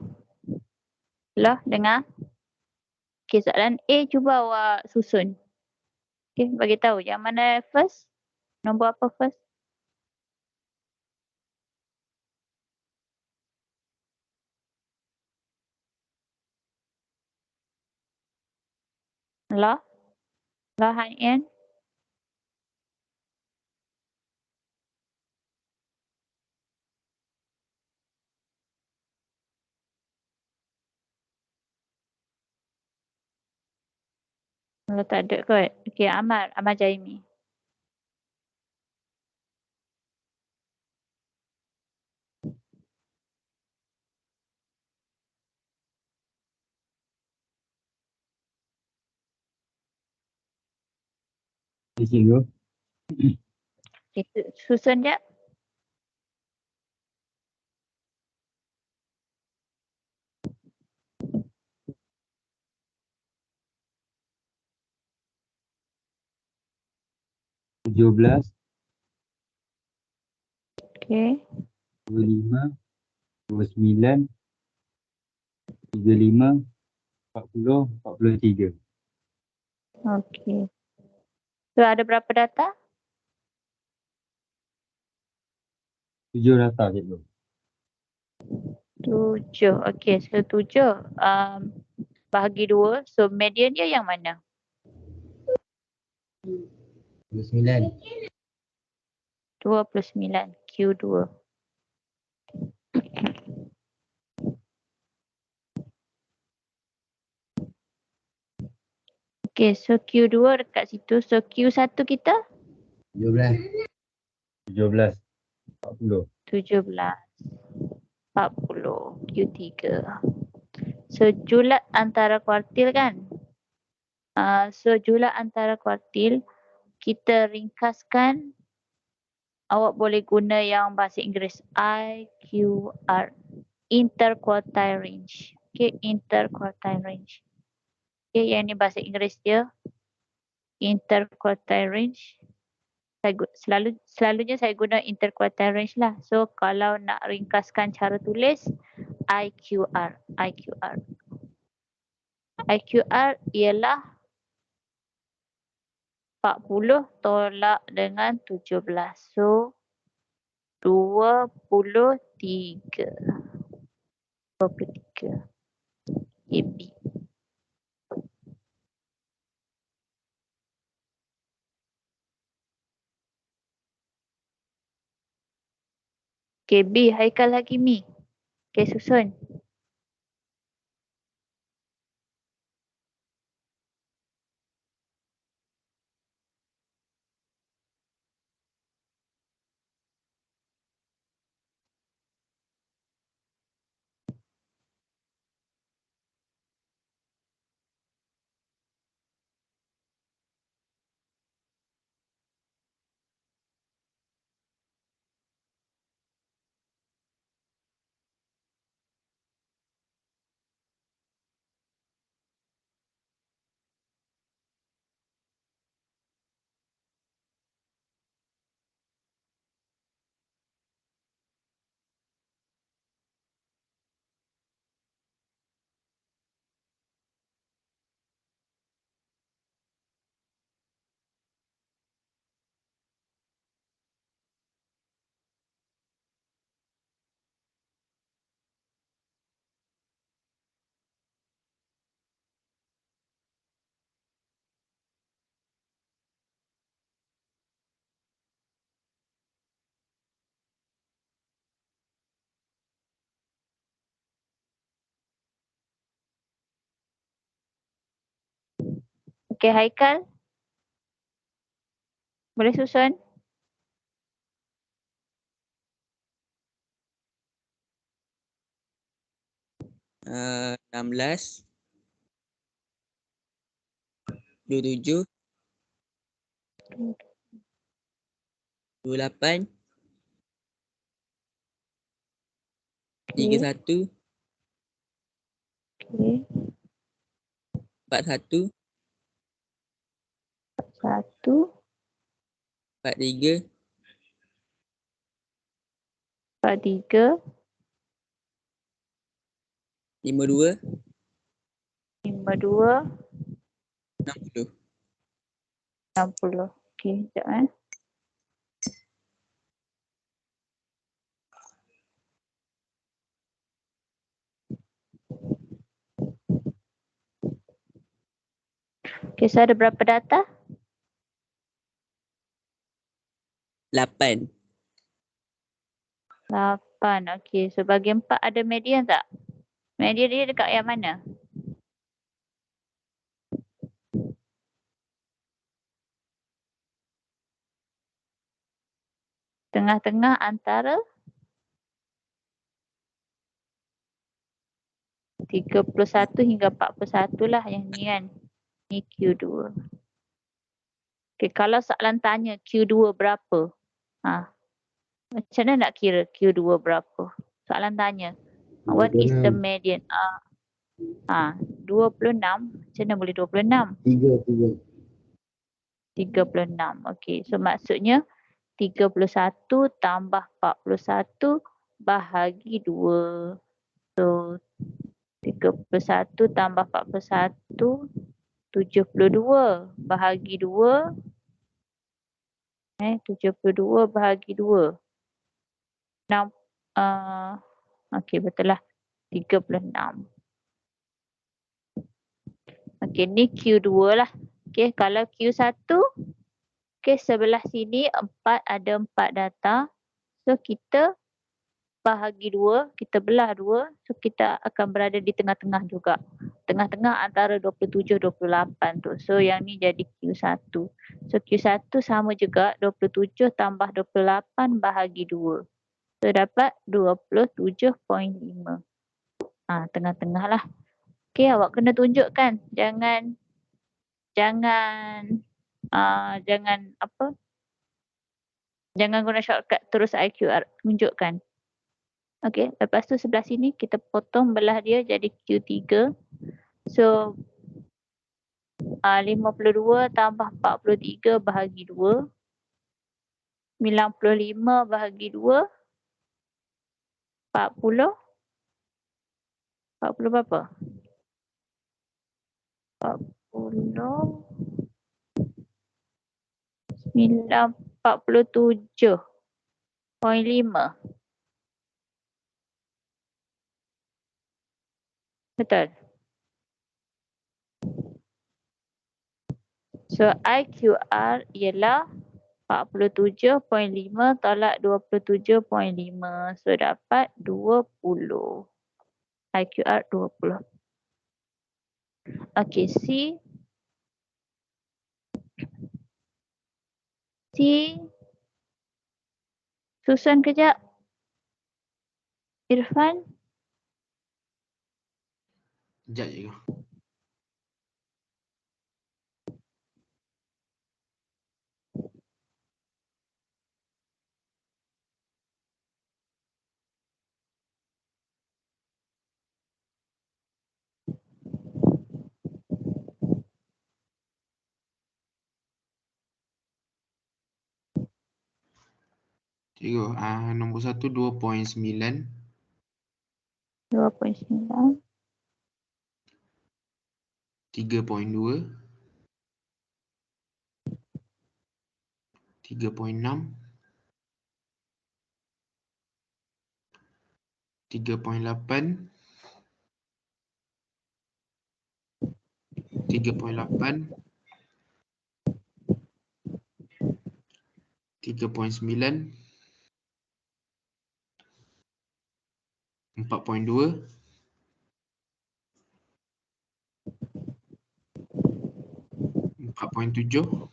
Lah, dengar. Okey, soalan A cuba awak susun. Okey, bagi tahu yang mana first? Nombor apa first? Lah? Lah Hain? Kalau tak ada kot. Okey, Amal Jaimi. Cikgu. Okey, susun je. Tujuh belas, Okey. 25, 29, 35, 40, 43. Okey. So ada berapa data? 7 data cikgu. 7. Okey, so 7 bahagi 2. So median dia yang mana? 29. 29. Q2. Okey, so Q2 dekat situ. So Q1 kita? 17. 17. 40. 17. 40. Q3. So julat antara kuartil kan? So julat antara kuartil kita ringkaskan, awak boleh guna yang bahasa Inggeris IQR, interquartile range. Okay, interquartile range. Okay, yang ni bahasa Inggeris dia interquartile range. Selalunya saya guna interquartile range lah. So kalau nak ringkaskan cara tulis IQR. IQR ialah 40 tolak dengan 17. So 23. 23 KB. KB Haikal Hakimi. Okay, susun. Okay, Haikal. Boleh susun? Uh, 16, 27, 28, 31, Okay. 41, 1, 43, 43, 52, 52, 60. 60. Okey, sekejap. Okey, so ada berapa data? 8. 8. Okey, so bagi 4 ada median tak? Median dia dekat yang mana? Tengah-tengah antara 31 hingga 41 lah yang ni kan. Ni Q2. Okey, kalau soalan tanya Q2 berapa? Macam mana nak kira Q2 berapa? Soalan tanya. What is the 26. median? 26. Macam mana boleh 26? 3. 36. Okey, so maksudnya 31 tambah 41 bahagi 2. So 31 tambah 41 72 bahagi 2. 72 bahagi 2. 6. Okey, betul lah. 36. Okey, ni Q2 lah. Okey, kalau Q1, okey, sebelah sini 4 ada 4 data. So kita bahagi 2, kita belah 2. So kita akan berada di tengah-tengah juga. Tengah-tengah antara 27 28 tu. So yang ni jadi Q1. So Q1 sama juga 27 tambah 28 bahagi 2. So dapat 27.5. Tengah-tengah lah. Okey, awak kena tunjukkan. Jangan apa? Jangan guna shortcut terus IQR. Tunjukkan. Okey, lepas tu sebelah sini kita potong belah dia jadi Q3. So 52 tambah 43 bahagi 2. 95 bahagi 2. 40. 40 berapa? 40. 47.5. Betul. So IQR ialah 47.5 tolak 27.5. So dapat 20. IQR 20. Okey, C susun kejap. Irfan. Sekejap je. Cikgu, nombor 1 2.9, 2.9. 3.2, 3.6, 3.8, 3.8, 3.9, 4.2, 4.7,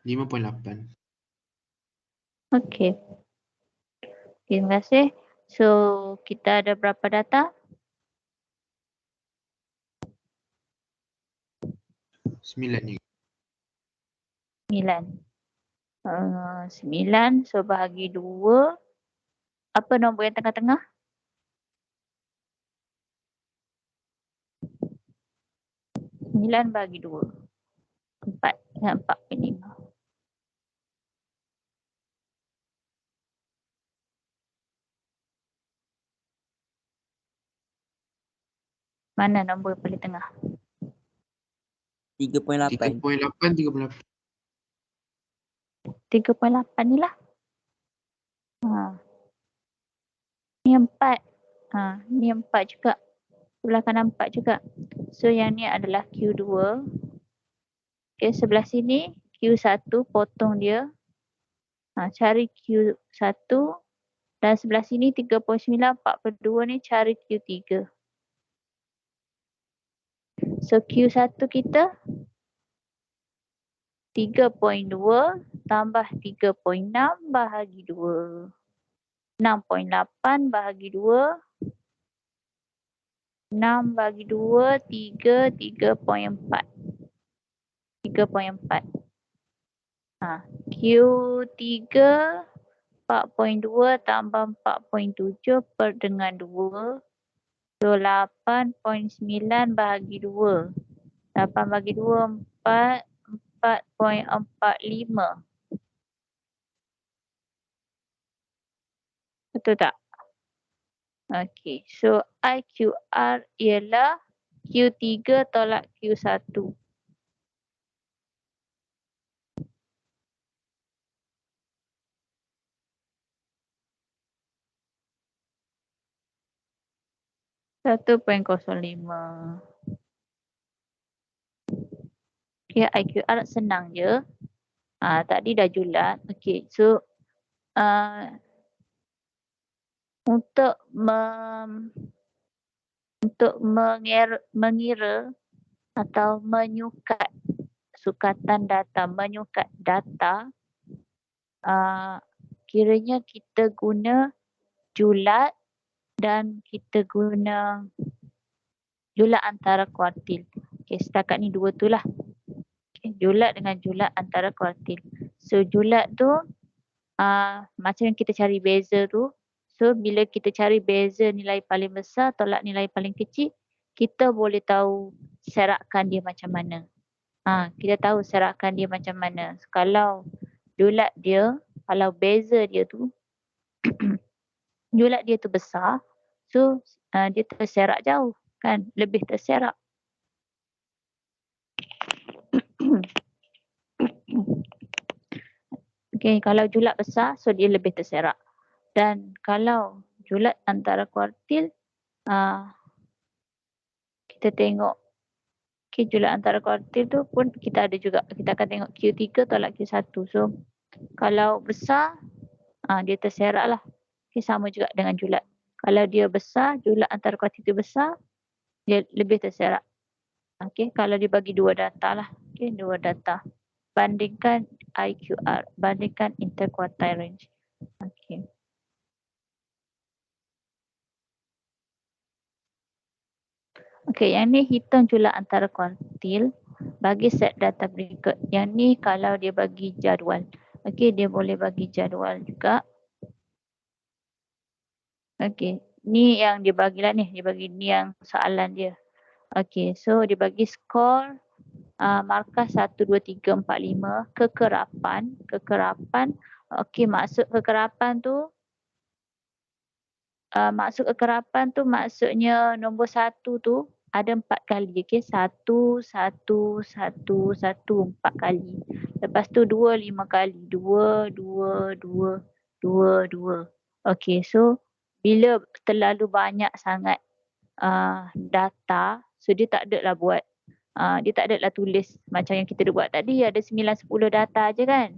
5.8. Okey. Terima kasih. So kita ada berapa data? 9 je. 9. 9. So bahagi 2. Apa nombor yang tengah-tengah? 9 bahagi 2. 4. 4.5. Mana nombor paling tengah? 3.8. 3.8, 3.8. 3.8 ni lah. Ni 4. Ni 4 juga. Sebelah kanan 4 juga. So yang ni adalah Q2. Okay, sebelah sini Q1 potong dia. Cari Q1 dan sebelah sini 3.9/42 ni cari Q3. So Q1 kita 3.2 tambah 3.6 bahagi 2. 6.8 bahagi 2. 6 bagi 2, 3, 3.4. 3.4. Q3 4.2 tambah 4.7 per dengan 2. So 8.9 bahagi 2. 8 bagi 2, 4. 4.45. Betul tak? Okay, so IQR ialah Q3 tolak Q1. Satu 1.05. Okay, IQR senang je. Tadi dah julat. Okay, so untuk mengira atau menyukat sukatan data, menyukat data, kiranya kita guna julat dan kita guna julat antara kuartil. Okay, setakat ni dua tu lah. Okay, julat dengan julat antara kuartil. So julat tu macam yang kita cari beza tu. So bila kita cari beza nilai paling besar tolak nilai paling kecil, kita boleh tahu serakan dia macam mana. Kita tahu serakan dia macam mana. Kalau julat dia, kalau beza dia tu julat dia tu besar, so dia terserak jauh kan, lebih terserak. Okay, kalau julat besar, so dia lebih terserak. Dan kalau julat antara kuartil, kita tengok julat antara kuartil tu pun kita ada juga. Kita akan tengok Q3 tolak Q1. So kalau besar, dia terserak lah. Okay, sama juga dengan julat. Kalau dia besar, julat antara kuartil tu besar, dia lebih terserak. Okay, kalau dia bagi dua data lah. Okay, dua data. Bandingkan IQR, bandingkan interquartile range. Okay. Okay, yang ni hitung julat antara kuartil bagi set data berikut. Yang ni kalau dia bagi jadual. Okay, dia boleh bagi jadual juga. Okay, ni yang dia bagilah ni. Dia bagi ni yang soalan dia. Okay, so dia bagi skor markah 1, 2, 3, 4, 5. Kekerapan. Okay, maksud kekerapan tu maksudnya nombor 1 tu ada 4 kali. Okay, 1, 1, 1, 1, 4 kali. Lepas tu 2, 5 kali. 2, 2, 2, 2, 2. Okay, so bila terlalu banyak sangat data, so dia tak ada lah buat. Dia tak ada lah tulis macam yang kita buat tadi. Ada 9, 10 data je kan.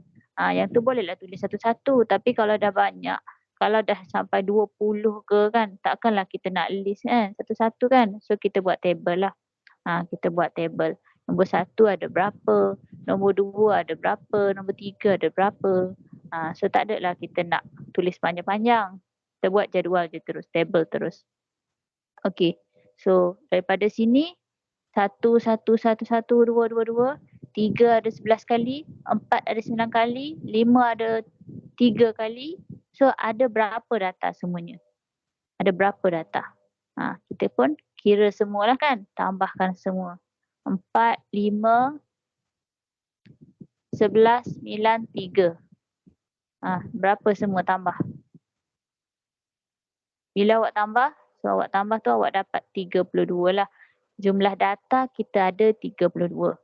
Yang tu bolehlah tulis satu-satu. Tapi kalau dah banyak, kalau dah sampai 20 ke kan, takkanlah kita nak list kan, satu-satu kan. So kita buat table lah. Kita buat table. Nombor 1 ada berapa, nombor 2 ada berapa, nombor 3 ada berapa. So tak ada lah kita nak tulis panjang-panjang. Kita buat jadual je terus, table terus. Okay, so daripada sini 1, 1, 1, 1, 2, 2, 2, 3 ada 11 kali, 4 ada 9 kali, 5 ada 3 kali. So ada berapa data semuanya? Ada berapa data? Kita pun kira semualah kan, tambahkan semua. 4, 5, 11, 9, 3. Berapa semua tambah? Bila awak tambah, so awak tambah tu awak dapat 32 lah. Jumlah data kita ada 32.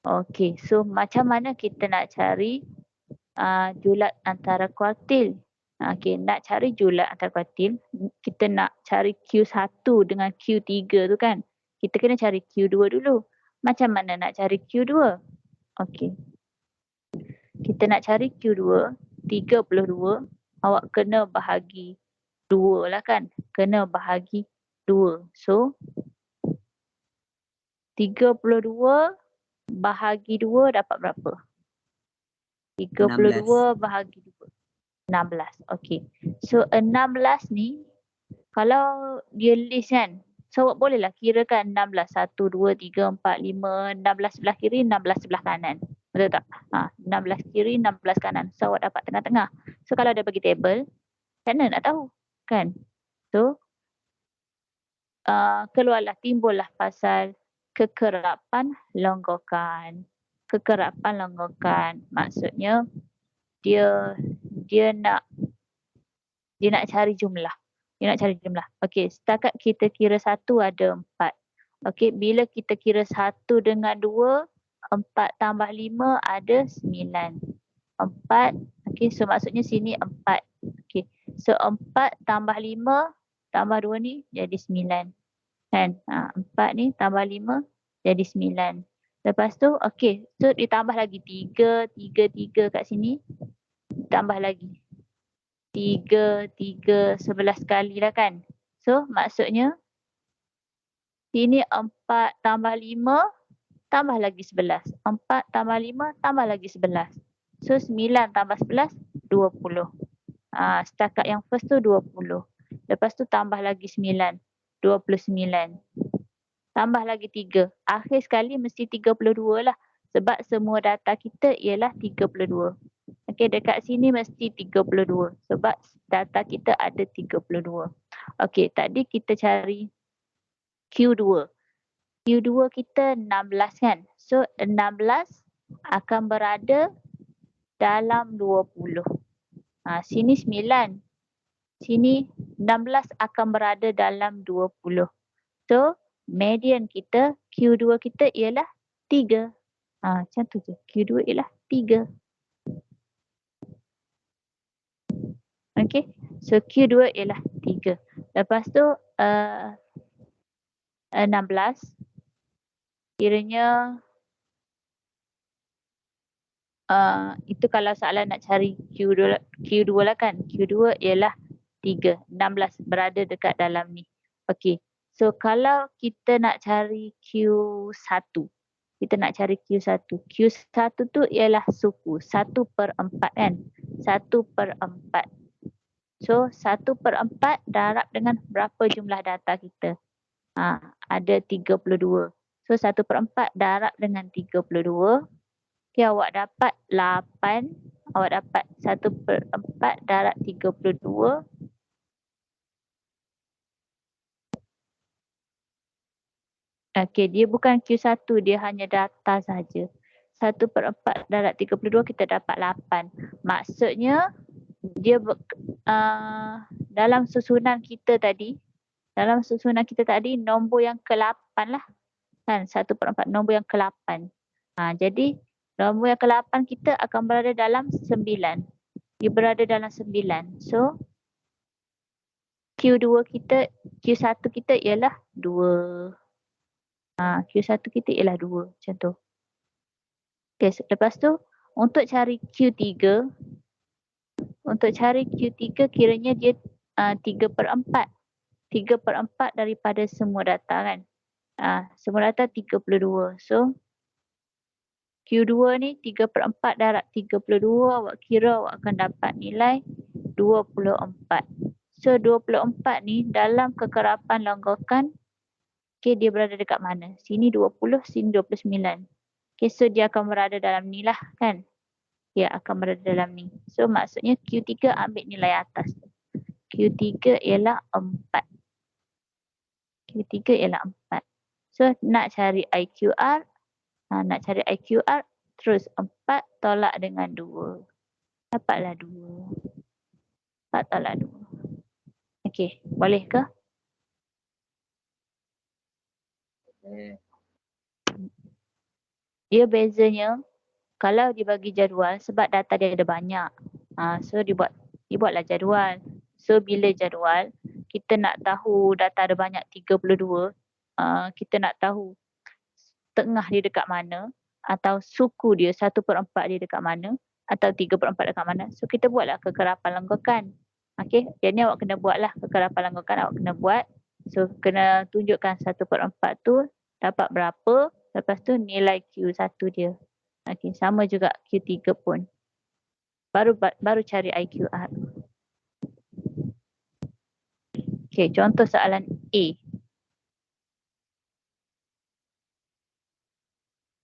Okey, so macam mana kita nak cari julat antara kuartil? Okey, nak cari julat antara kuartil, kita nak cari Q1 dengan Q3 tu kan. Kita kena cari Q2 dulu. Macam mana nak cari Q2? Okey. Kita nak cari Q2, 32, awak kena bahagi 2 lah kan. Kena bahagi 2. So, 32 bahagi 2 dapat berapa? 32 bahagi 2. 16. Okey. So 16 ni kalau dia list kan. So awak bolehlah kirakan 16. 1, 2, 3, 4, 5, 16 sebelah kiri, 16 sebelah kanan. Betul tak? 16 kiri, 16 kanan. So awak dapat tengah-tengah. So kalau dia bagi table, macam mana nak tahu? Kan? So timbullah pasal kekerapan longgokan. Kekerapan longgokan maksudnya dia nak cari jumlah. Dia nak cari jumlah. Okey, setakat kita kira 1 ada 4. Okey, bila kita kira 1 dengan 2, 4 tambah 5 ada 9. 4, okey, so maksudnya sini 4. Okey, so 4 tambah 5 tambah 2 ni jadi 9. Kan? 4 ni tambah 5 jadi 9. Lepas tu, okey, so ditambah lagi 3 kat sini. Tambah lagi 3, 11 kali lah kan. So maksudnya sini 4 tambah 5 tambah lagi 11. 4 tambah 5 tambah lagi 11. So 9 tambah 11, 20. Setakat yang first tu 20. Lepas tu tambah lagi 9, 29. Tambah lagi 3. Akhir sekali mesti 32 lah. Sebab semua data kita ialah 32. Okey, dekat sini mesti 32 sebab data kita ada 32. Okey, tadi kita cari Q2. Q2 kita 16 kan? So 16 akan berada dalam 20. Sini 9. Sini 16 akan berada dalam 20. So median kita, Q2 kita ialah 3. Macam tu je. Q2 ialah 3. Okay, so Q2 ialah 3. Lepas tu 16 kiranya itu kalau soalan nak cari Q2 lah kan. Q2 ialah 3. 16 berada dekat dalam ni. Okay, so kalau kita nak cari Q1. Kita nak cari Q1. Q1 tu ialah suku. 1/4 kan. 1/4. So 1/4 darab dengan berapa jumlah data kita? Ada 32. So 1/4 darab dengan 32. Okay, awak dapat 8. Awak dapat 1/4 darab 32. Okay, dia bukan Q1, dia hanya data saja. 1/4 darab 32 kita dapat 8. Maksudnya dia dalam susunan kita tadi, nombor yang ke-8 lah. Kan, 1/4 nombor yang ke-8. Jadi nombor yang ke-8 kita akan berada dalam 9. Dia berada dalam 9. So Q1 kita ialah 2. Q1 kita ialah 2 macam tu. Okay, lepas tu untuk cari Q3, kiranya dia 3/4. 3/4 daripada semua data kan. Semua data 32. So Q2 ni 3/4 darab 32, awak kira awak akan dapat nilai 24. So 24 ni dalam kekerapan longgokan, okay, dia berada dekat mana? Sini 20, sini 29. Okay, so dia akan berada dalam ni lah kan. Dia akan berada dalam ni. So maksudnya Q3 ambil nilai atas. Q3 ialah 4. Q3 ialah 4. So nak cari IQR. Terus 4 tolak dengan 2. Dapatlah 2. 4 tolak 2. Okey, boleh ke? Dia bezanya kalau dibagi jadual sebab data dia ada banyak. So dibuatlah jadual. So bila jadual kita nak tahu data ada banyak 32, kita nak tahu tengah dia dekat mana atau suku dia 1/4 dia dekat mana atau 3/4 dekat mana. So kita buatlah kekerapan lenggokan. Okey, jadi awak kena buatlah kekerapan lenggokan, awak kena buat. So kena tunjukkan 1/4 tu dapat berapa, lepas tu nilai Q1 dia. Okey, sama juga Q3 pun. Baru cari IQR. Okey, contoh soalan A.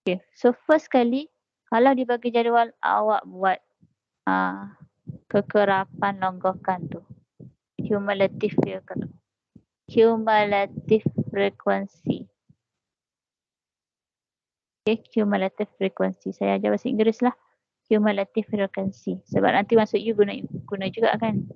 Okay, so first kali kalau dibagi jadual awak buat kekerapan longgokan tu. Cumulative frequency. Okay, cumulative frequency. Saya ajar bahasa Inggeris lah. Cumulative frequency. Sebab nanti masuk you guna juga kan.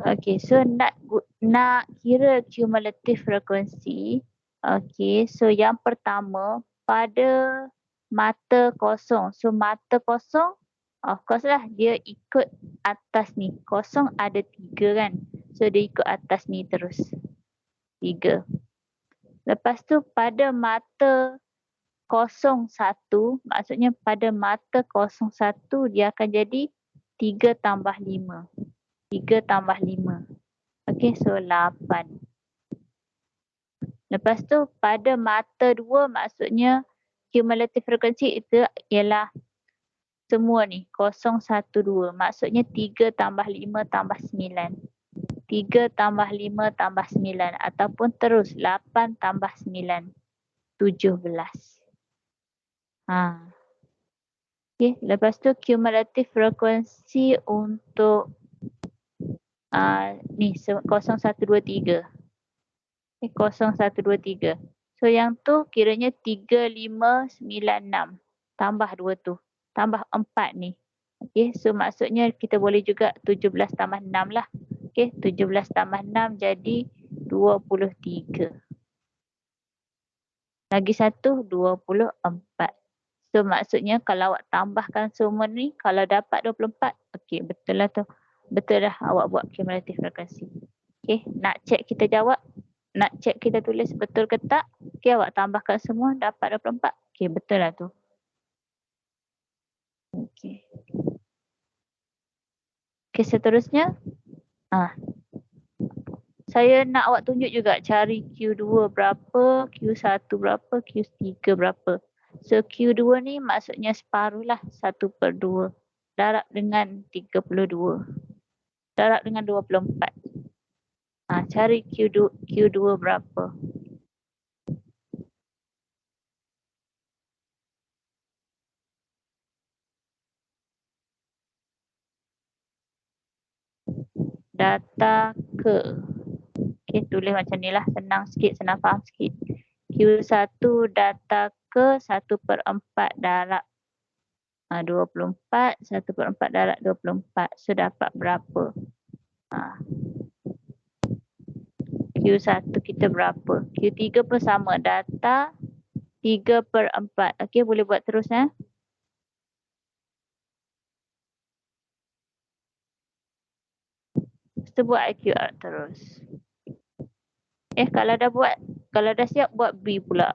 Okay, so nak kira cumulative frequency. Okay, so yang pertama pada mata kosong. So mata kosong, of course lah dia ikut atas ni. Kosong ada 3 kan. So dia ikut atas ni terus. 3. Lepas tu pada mata 01, maksudnya pada mata 01 dia akan jadi 3 tambah 5. 3 tambah 5. Okay, so 8. Lepas tu pada mata 2 maksudnya cumulative frequency itu ialah semua ni 012. Maksudnya 3 tambah 5 tambah 9. 3 tambah 5 tambah 9 ataupun terus 8 tambah 9. 17. Okay, lepas tu cumulative frequency untuk ni 0123. 0123. So yang tu kiranya 3596 tambah 2 tu. Tambah 4 ni. Okay, so maksudnya kita boleh juga 17 tambah 6 lah. Okay, 17 tambah 6 jadi 23. Lagi 1, 24. So maksudnya kalau awak tambahkan semua ni, kalau dapat 24, okay, betul lah tu. Betul dah awak buat cumulative frequency. Okay, nak check kita jawab. Nak cek kita tulis betul ke tak. Okay, awak tambahkan semua dapat 24. Okay, betul lah tu. Okay. Okay, seterusnya. Saya nak awak tunjuk juga cari Q2 berapa, Q1 berapa, Q3 berapa. So Q2 ni maksudnya separuh lah, 1/2. Darab dengan 32. Darab dengan 24. Cari Q2 berapa. Data ke. Okay, tulis macam ni lah. Senang sikit, senang faham sikit. Q1 data ke 1/4 darab 24. 1/4 darab 24. So dapat berapa? Q1 kita berapa? Q3 pun sama. Data 3/4. Okay, boleh buat terus ya. Kita buat IQR terus. Kalau dah siap buat B pula.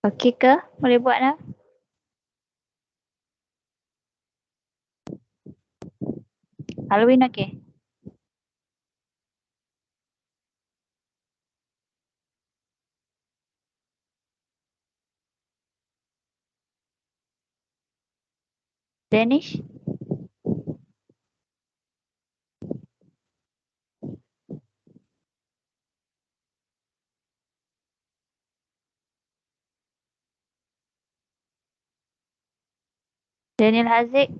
Okey ke? Boleh buat dah? Halloween okey? Danish? Daniel Haziq?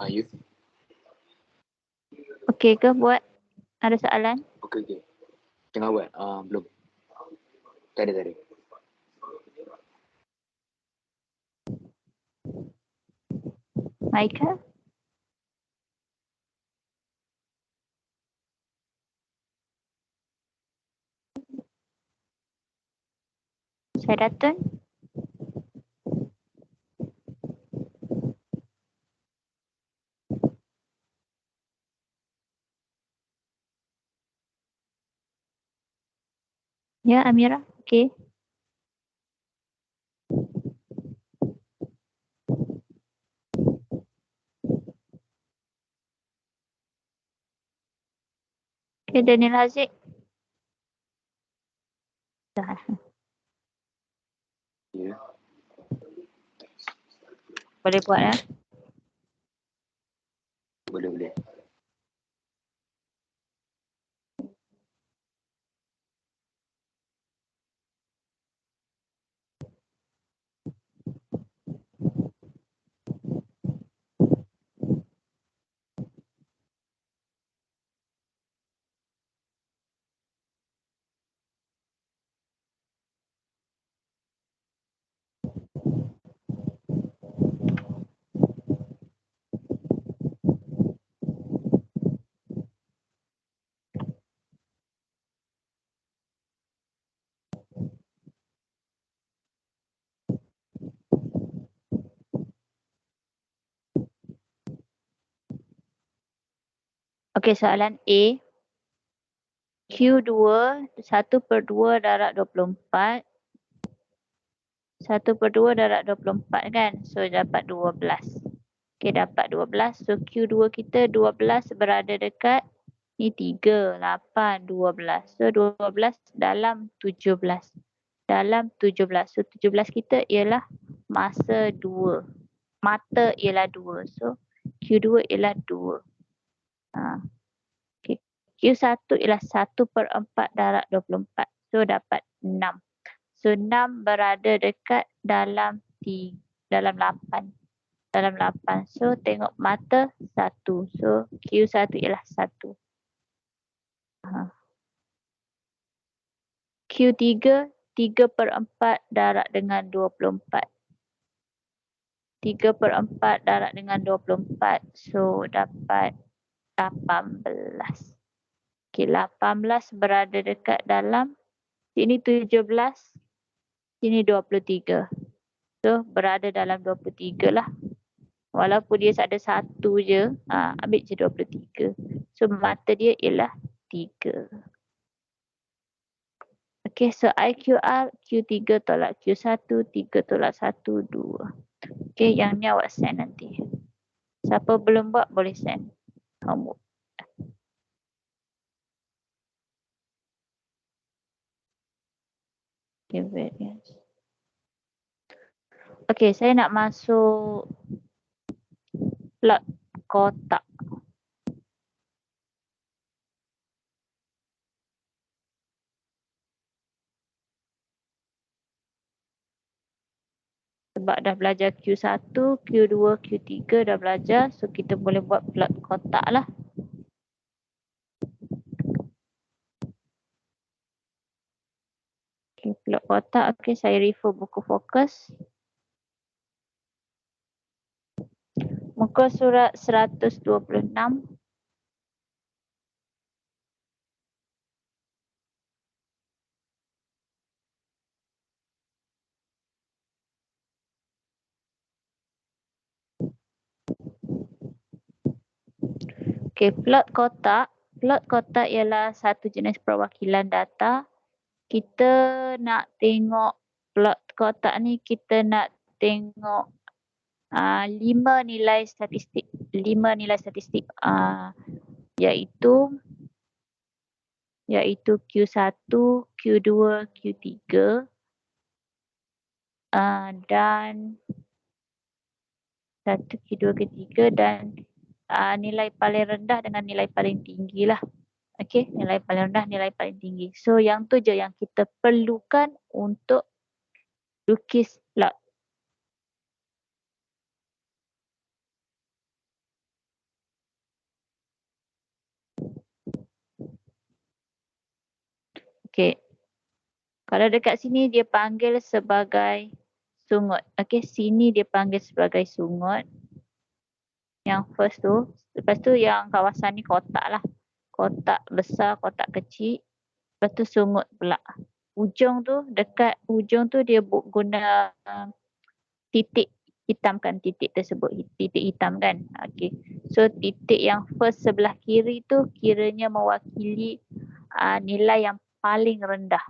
You? Okey ke buat? Ada soalan? Okay. Tengah buat? Belum. Tak ada. Michael? Saidatun? Ya, Amira? Okey. Okey, Daniel Haziq? Dah. Ya. Boleh buat ya? Boleh. Okey, soalan A. Q2 1/2 darab 24. 1/2 darab 24 kan? So dapat 12. Okey, dapat 12. So Q2 kita 12 berada dekat ni 3, 8, 12. So 12 dalam 17. Dalam 17. So 17 kita ialah masa 2. Mata ialah 2. So Q2 ialah 2. Okay. Q1 ialah 1/4 darab 24. So dapat 6. So 6 berada dekat dalam 8. Dalam 8. So tengok mata 1. So Q1 ialah 1. Q3 3/4 darab dengan 24. 3/4 darab dengan 24. So dapat 18. Okay, 18 berada dekat dalam sini 17, sini 23. So berada dalam 23 lah. Walaupun dia ada 1 je, ambil je 23. So mata dia ialah 3. Okay, so IQR Q3 tolak Q1, 3 tolak 1, 2. Okay, yang ni awak send nanti. Siapa belum buat boleh send homework. Okay, variance. Okay, saya nak masuk plot kotak. Sebab dah belajar Q1, Q2, Q3 dah belajar. So kita boleh buat plot kotak lah. Okay, plot kotak. Okay, saya refer buku fokus. Muka surat 126. Okay, plot kotak. Plot kotak ialah satu jenis perwakilan data. Kita nak tengok plot kotak ni, kita nak tengok 5 nilai statistik. 5 nilai statistik iaitu Q1, Q2, Q3 dan Q2, Q3 dan nilai paling rendah dengan nilai paling tinggi lah. Okey, nilai paling rendah, nilai paling tinggi. So yang tu je yang kita perlukan untuk lukis plot. Okey. Kalau dekat sini dia panggil sebagai sungut. Okey, sini dia panggil sebagai sungut. Yang first tu. Lepas tu yang kawasan ni kotak lah. Kotak besar, kotak kecil. Lepas tu sungut pula. Ujung tu, dekat ujung tu dia guna titik hitamkan titik tersebut. Titik hitam kan. Okey. So titik yang first sebelah kiri tu kiranya mewakili nilai yang paling rendah.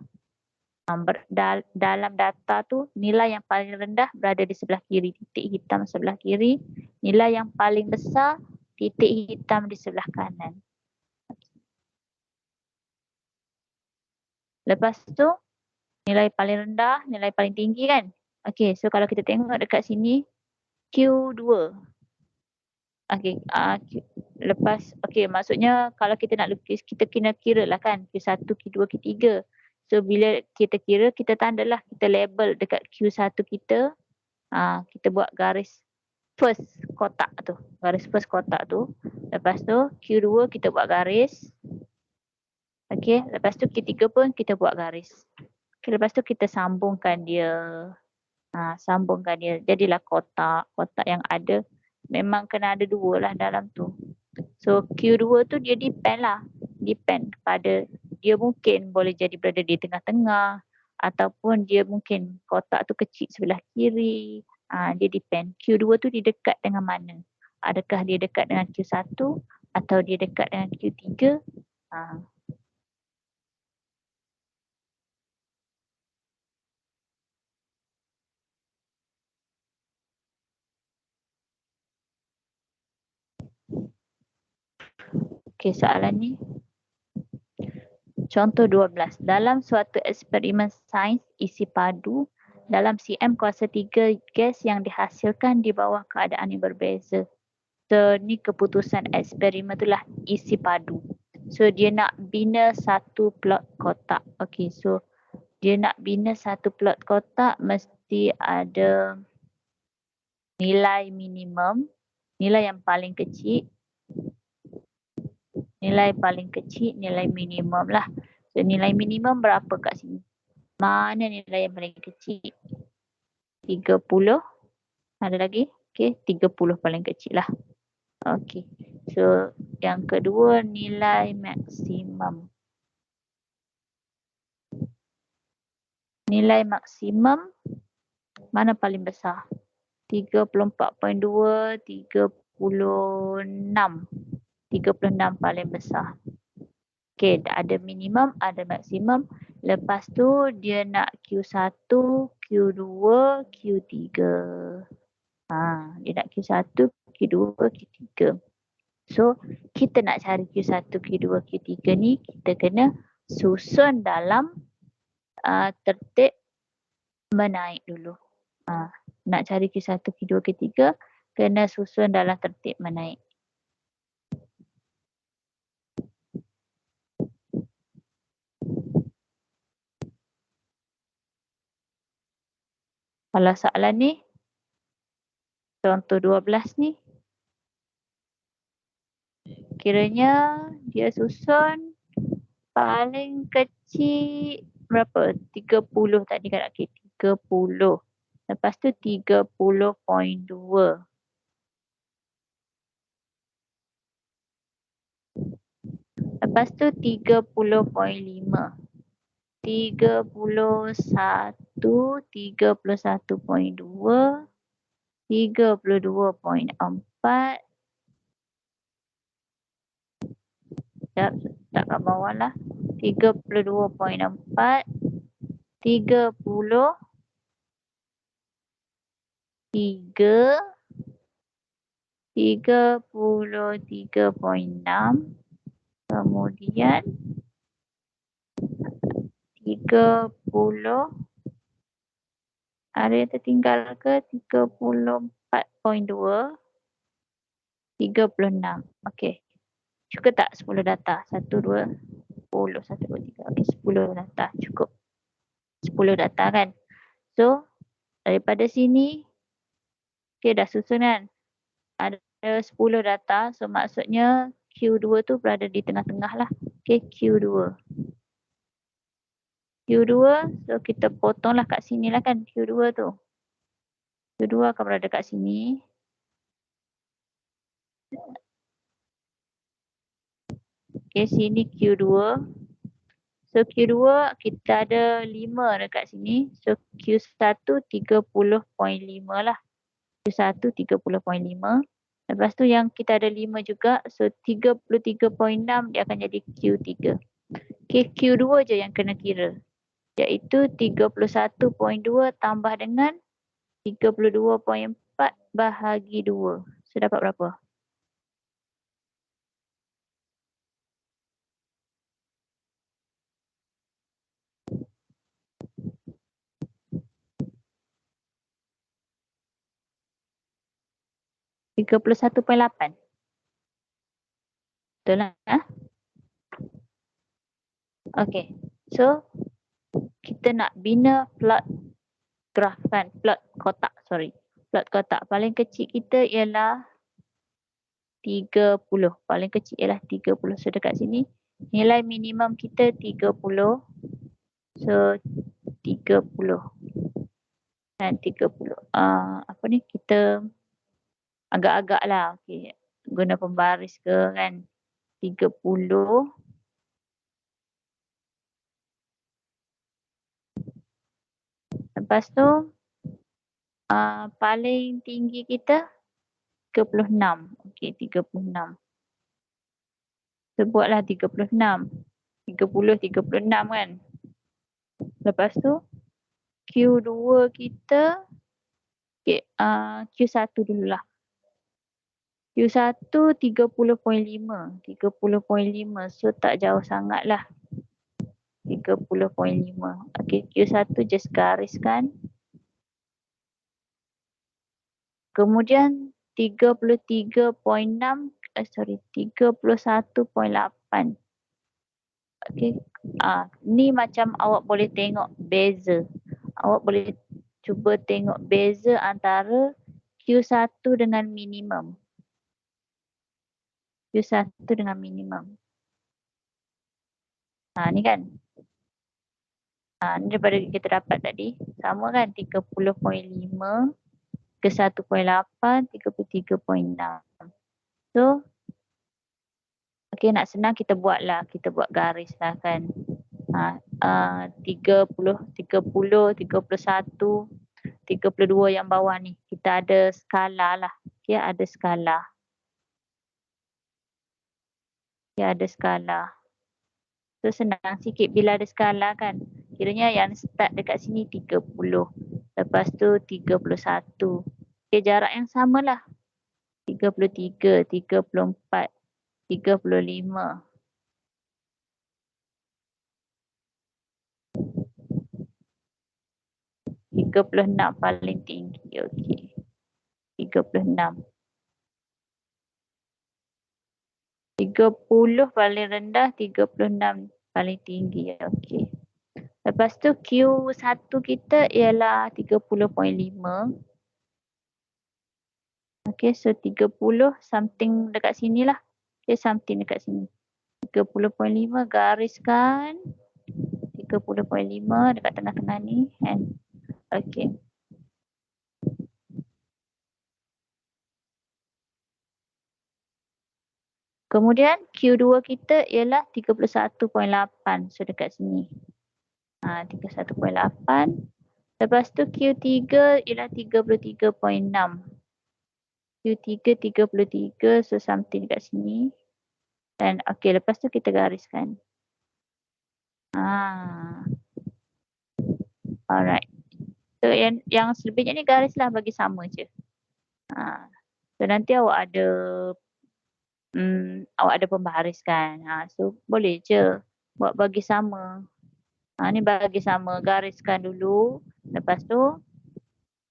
Dalam data tu nilai yang paling rendah berada di sebelah kiri, titik hitam sebelah kiri. Nilai yang paling besar titik hitam di sebelah kanan. Lepas tu nilai paling rendah, nilai paling tinggi kan. Okey, so kalau kita tengok dekat sini Q2. Okey, maksudnya kalau kita nak lukis kita kena kira lah kan Q1, Q2, Q3. So bila kita kira, kita tandalah, kita label dekat Q1 kita. Kita buat garis first kotak tu. Garis first kotak tu. Lepas tu Q2 kita buat garis. Okey, lepas tu Q3 pun kita buat garis. Okay, lepas tu kita sambungkan dia. Sambungkan dia. Jadilah kotak. Kotak yang ada. Memang kena ada dua lah dalam tu. So Q2 tu dia depend lah. Depend kepada dia mungkin boleh jadi berada di tengah-tengah. Ataupun dia mungkin kotak tu kecil sebelah kiri. Dia depend. Q2 tu dia dekat dengan mana? Adakah dia dekat dengan Q1 atau dia dekat dengan Q3? Okey, soalan ni. Contoh 12. Dalam suatu eksperimen sains isi padu, dalam cm kuasa 3 gas yang dihasilkan di bawah keadaan yang berbeza. So, ni keputusan eksperimen tu lah isi padu. So, dia nak bina satu plot kotak. Okey, so dia nak bina satu plot kotak mesti ada nilai minimum, nilai yang paling kecil, nilai paling kecil, nilai minimum lah. So nilai minimum berapa kat sini? Mana nilai yang paling kecil? 30. Ada lagi? Okey, 30 paling kecil lah. Okey. So yang kedua nilai maksimum. Nilai maksimum mana paling besar? 34.2, 36. 36 paling besar. Okey, ada minimum, ada maksimum. Lepas tu dia nak Q1, Q2, Q3. Dia nak Q1, Q2, Q3. So, kita nak cari Q1, Q2, Q3 ni, kita kena susun dalam tertib menaik dulu. Nak cari Q1, Q2, Q3, kena susun dalam tertib menaik. Kalau soalan ni, contoh 12 ni, kiranya dia susun paling kecil berapa? 30 tadi kan? Okay, 30. Lepas tu 30.2. Lepas tu 30.5. 31, 31.2, 32.4, Sekejap, tak kat bawah lah. 32.4, 30, 33.6, kemudian 30, ada yang tertinggal ke 34.2, 36. Okey. Cukup tak 10 data? 1, 2, 10, 1, 2, 3. Okey, 10 data. Cukup. 10 data kan? So, daripada sini, okey dah susun kan? Ada 10 data. So, maksudnya Q2 tu berada di tengah-tengah lah. Okey, Q2. Q2, so kita potonglah kat sini lah kan Q2 tu. Q2 akan berada kat sini. Okey, sini Q2. So Q2 kita ada 5 dekat sini. So Q1 30.5 lah. Q1 30.5. Lepas tu yang kita ada 5 juga. So 33.6 dia akan jadi Q3. Okay, Q2 je yang kena kira. Iaitu 31.2 tambah dengan 32.4 bahagi 2. So dapat berapa? $31.8. Betul lah. Okay. So, kita nak bina plot graf kan. Plot kotak, sorry. Plot kotak. Paling kecil kita ialah 30. Paling kecil ialah 30. So, dekat sini, nilai minimum kita 30. So, 30. Dan 30. Apa ni, kita agak-agak lah. Okay. Guna pembaris ke kan. 30. Lepas tu, paling tinggi kita 36. Okey, 36. So, buatlah 36. 36 kan. Lepas tu, Q2 kita, okay, Q1 dululah. Q1 30.5. 30.5. So, tak jauh sangat lah. 30.5. Okey, Q1 just gariskan. Kemudian 33.6, 31.8. Okey. Ni macam awak boleh tengok beza. Awak boleh cuba tengok beza antara Q1 dengan minimum. Q1 dengan minimum. Ni kan. Ni daripada kita dapat tadi. Sama kan 30.5 ke 1.8, 33.6. So, okey, nak senang kita buatlah. Kita buat garis lah kan. 30, 31, 32 yang bawah ni. Kita ada skala lah. Okay, ada skala. Okay, ada skala. So, senang sikit bila ada skala kan. Kiranya yang start dekat sini 30. Lepas tu 31. Okay, jarak yang sama lah. 33, 34, 35. 36 paling tinggi. Okey. 36. 30 paling rendah, 36 paling tinggi. Okey. Lepas tu Q1 kita ialah 30.5. Okey, so 30 something dekat sini lah. Okey, something dekat sini. 30.5 gariskan. 30.5 dekat tengah-tengah ni. And okey. Kemudian Q2 kita ialah 31.8. So dekat sini. 31.8. Lepas tu Q3 ialah 33.6. Q3 33. So something dekat sini. Dan okey, lepas tu kita gariskan. Alright. So yang selebihnya ni garislah bagi sama je. So nanti awak ada pembaris kan. So boleh je buat bagi sama. Ni bagi sama, gariskan dulu. Lepas tu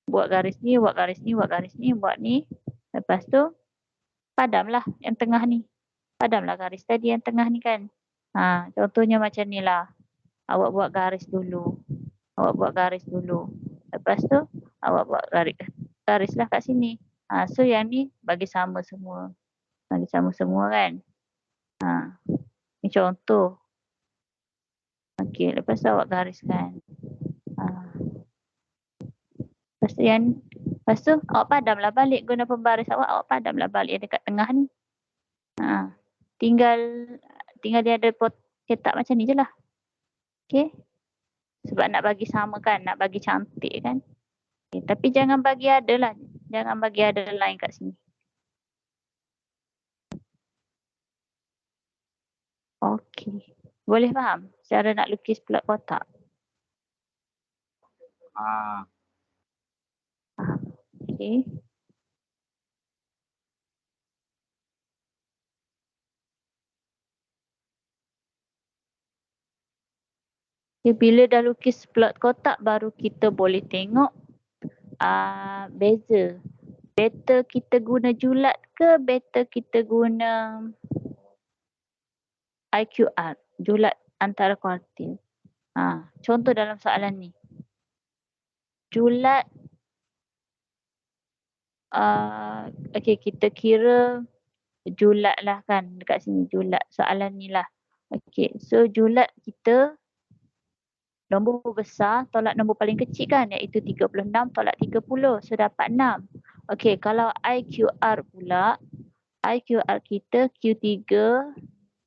buat garis ni, buat garis ni, buat garis ni, buat ni. Lepas tu padamlah yang tengah ni. Padamlah garis tadi yang tengah ni kan. Contohnya macam ni lah. Awak buat garis dulu. Awak buat garis dulu. Lepas tu awak buat garislah kat sini. So yang ni bagi sama semua. Bagi sama semua kan. Ni contoh. Okey, lepas tu awak gariskan. Lepas tu awak padamlah balik guna pembaris awak padamlah balik yang dekat tengah ni. Tinggal dia ada cetak macam ni je lah. Okey. Sebab nak bagi sama kan, nak bagi cantik kan. Okay, tapi jangan bagi ada lah. Jangan bagi ada line kat sini. Okey. Boleh faham cara nak lukis plot kotak? Okey. Bila dah lukis plot kotak baru kita boleh tengok beza. Better kita guna julat ke better kita guna IQR, julat antara kuartil. Contoh dalam soalan ni. Julat okey, kita kira julat lah kan dekat sini, julat soalan ni lah. Okey, so julat kita nombor besar tolak nombor paling kecil kan, iaitu 36 tolak 30. So dapat 6. Okey, kalau IQR pula, IQR kita Q3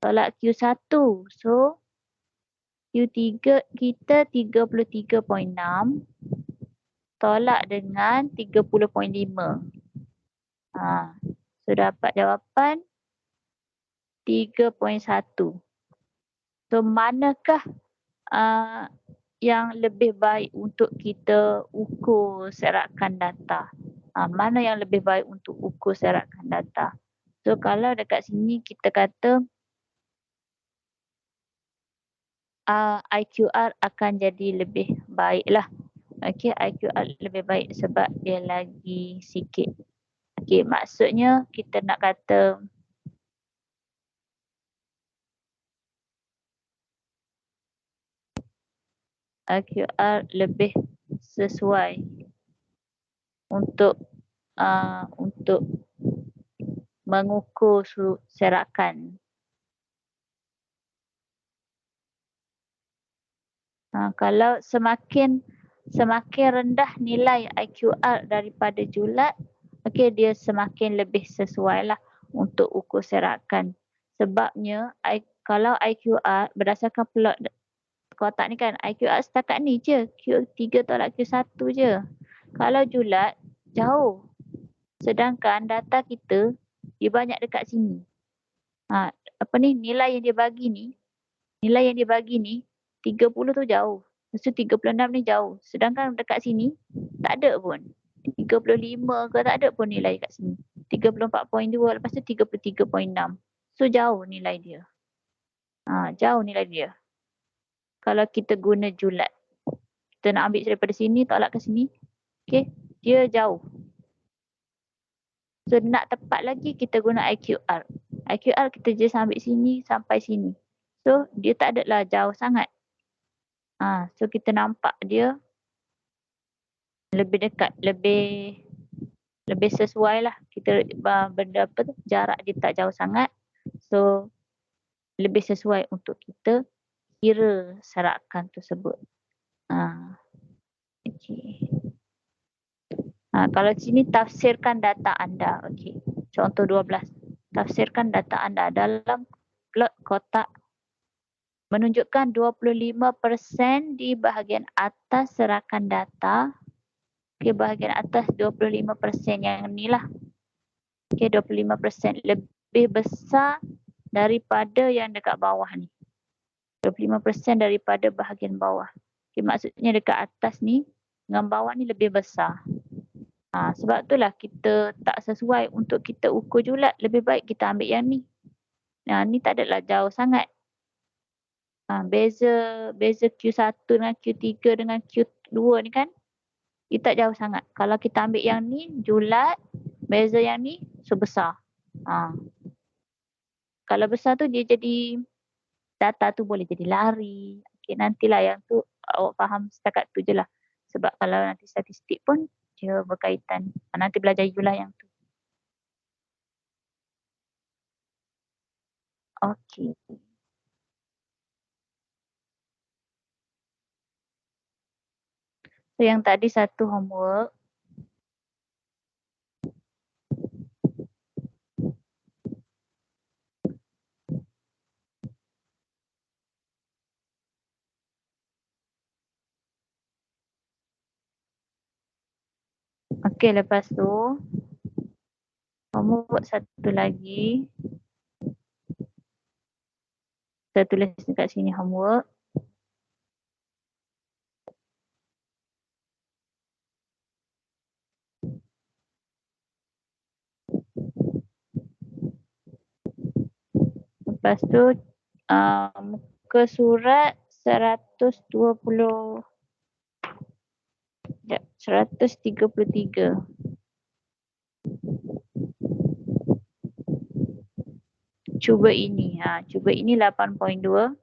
tolak Q1. So Q3 kita 33.6 tolak dengan 30.5. So dapat jawapan 3.1. So manakah yang lebih baik untuk kita ukur serakan data? Mana yang lebih baik untuk ukur serakan data? So kalau dekat sini kita kata IQR akan jadi lebih baik lah. Okey, IQR lebih baik sebab dia lagi sikit. Okey, maksudnya kita nak kata IQR lebih sesuai untuk mengukur serakan. Kalau semakin rendah nilai IQR daripada julat, okey, dia semakin lebih sesuai lah untuk ukur serakan. Sebabnya kalau IQR berdasarkan plot kotak ni kan, IQR setakat ni je, Q3 tolak Q1 je. Kalau julat jauh. Sedangkan data kita dia banyak dekat sini. Nilai yang dia bagi ni 30 tu jauh. Lepas tu 36 ni jauh. Sedangkan dekat sini tak ada pun. 35 ke tak ada pun nilai kat sini. 34.2 lepas tu 33.6. So jauh nilai dia. Jauh nilai dia. Kalau kita guna julat. Kita nak ambil daripada sini tolak ke sini. Okey, dia jauh. So nak tepat lagi kita guna IQR. IQR kita just ambil sini sampai sini. So dia tak adalah jauh sangat. So kita nampak dia lebih dekat, lebih sesuai lah. Kita benda apa tu, jarak dia tak jauh sangat. So lebih sesuai untuk kita kira serakan tersebut. Okay. Kalau sini tafsirkan data anda. Okey. Contoh 12. Tafsirkan data anda dalam plot kotak menunjukkan 25% di bahagian atas serakan data. Okey, bahagian atas 25% yang ni lah. Okey, 25% lebih besar daripada yang dekat bawah ni. 25% daripada bahagian bawah. Okay, maksudnya dekat atas ni dengan bawah ni lebih besar. Sebab itulah kita tak sesuai untuk kita ukur julat. Lebih baik kita ambil yang ni. Ni tak adalah jauh sangat. Beza Q1 dengan Q3 dengan Q2 ni kan, dia tak jauh sangat. Kalau kita ambil yang ni, julat, beza yang ni, so besar. Kalau besar tu dia jadi, data tu boleh jadi lari. Okay, nantilah yang tu awak faham setakat tu je lah. Sebab kalau nanti statistik pun, dia berkaitan. Nanti belajar julah yang tu. Okay. So yang tadi satu homework. Okay, lepas tu homework satu lagi. Saya tulis dekat sini homework. Lepas tu muka surat 133. Cuba ini. Cuba ini 8.2.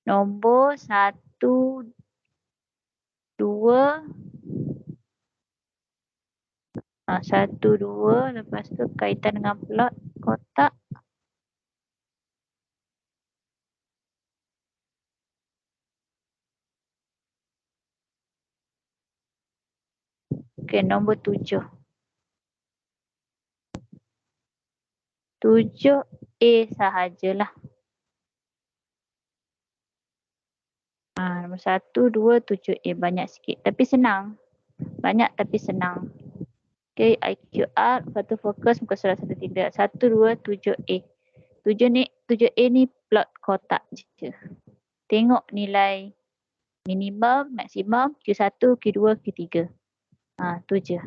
Nombor 1, 2. 1, 2. Lepas tu kaitan dengan plot kotak. Okay, nombor 7. 7A sahajalah. Nombor 1, 2, 7A. Banyak sikit. Tapi senang. Banyak tapi senang. Okay, IQR. Lepas tu fokus muka surat 1, 3. 1, 2, 7A. 7A ni plot kotak je. Tengok nilai minimum, maksimum, Q1, Q2, Q3. Tu je.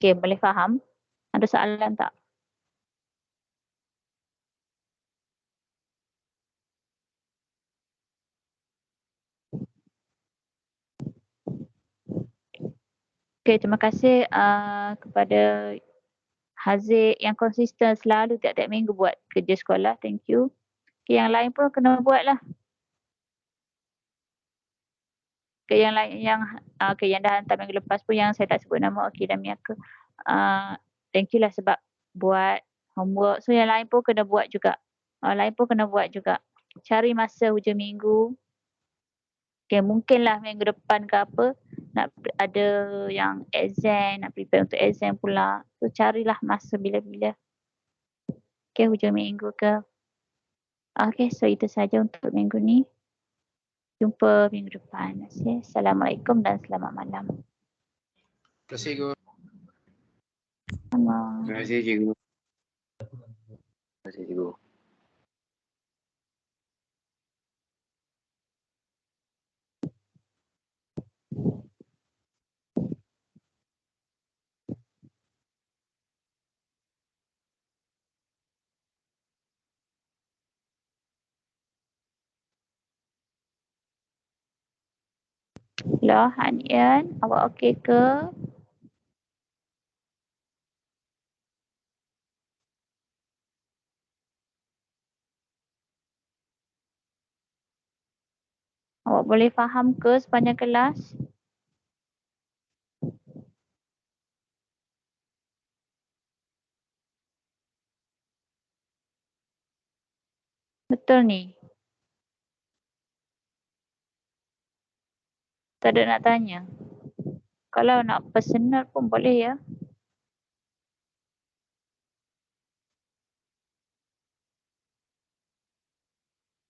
Okay, boleh faham? Ada soalan tak? Okay, terima kasih kepada Haziq yang konsisten selalu tiap-tiap minggu buat kerja sekolah. Thank you. Okay, yang lain pun kena buat lah. Okay, yang lain yang dah hantar minggu lepas pun yang saya tak sebut nama dan Miaka. Thank you lah sebab buat homework. So yang lain pun kena buat juga. Cari masa hujung minggu. Okay, mungkinlah minggu depan ke apa nak ada yang exam, nak prepare untuk exam pula. So carilah masa bila-bila. Okay, hujung minggu ke. Okay, so itu saja untuk minggu ni. Jumpa minggu depan. Okay. Assalamualaikum dan selamat malam. Terima kasih, Guru. Sama. Terima kasih cikgu. Terima kasih cikgu. Hello, Hanian. Awak okey ke? Awak boleh faham ke sepanjang kelas? Betul ni? Tak ada nak tanya. Kalau nak personal pun boleh ya.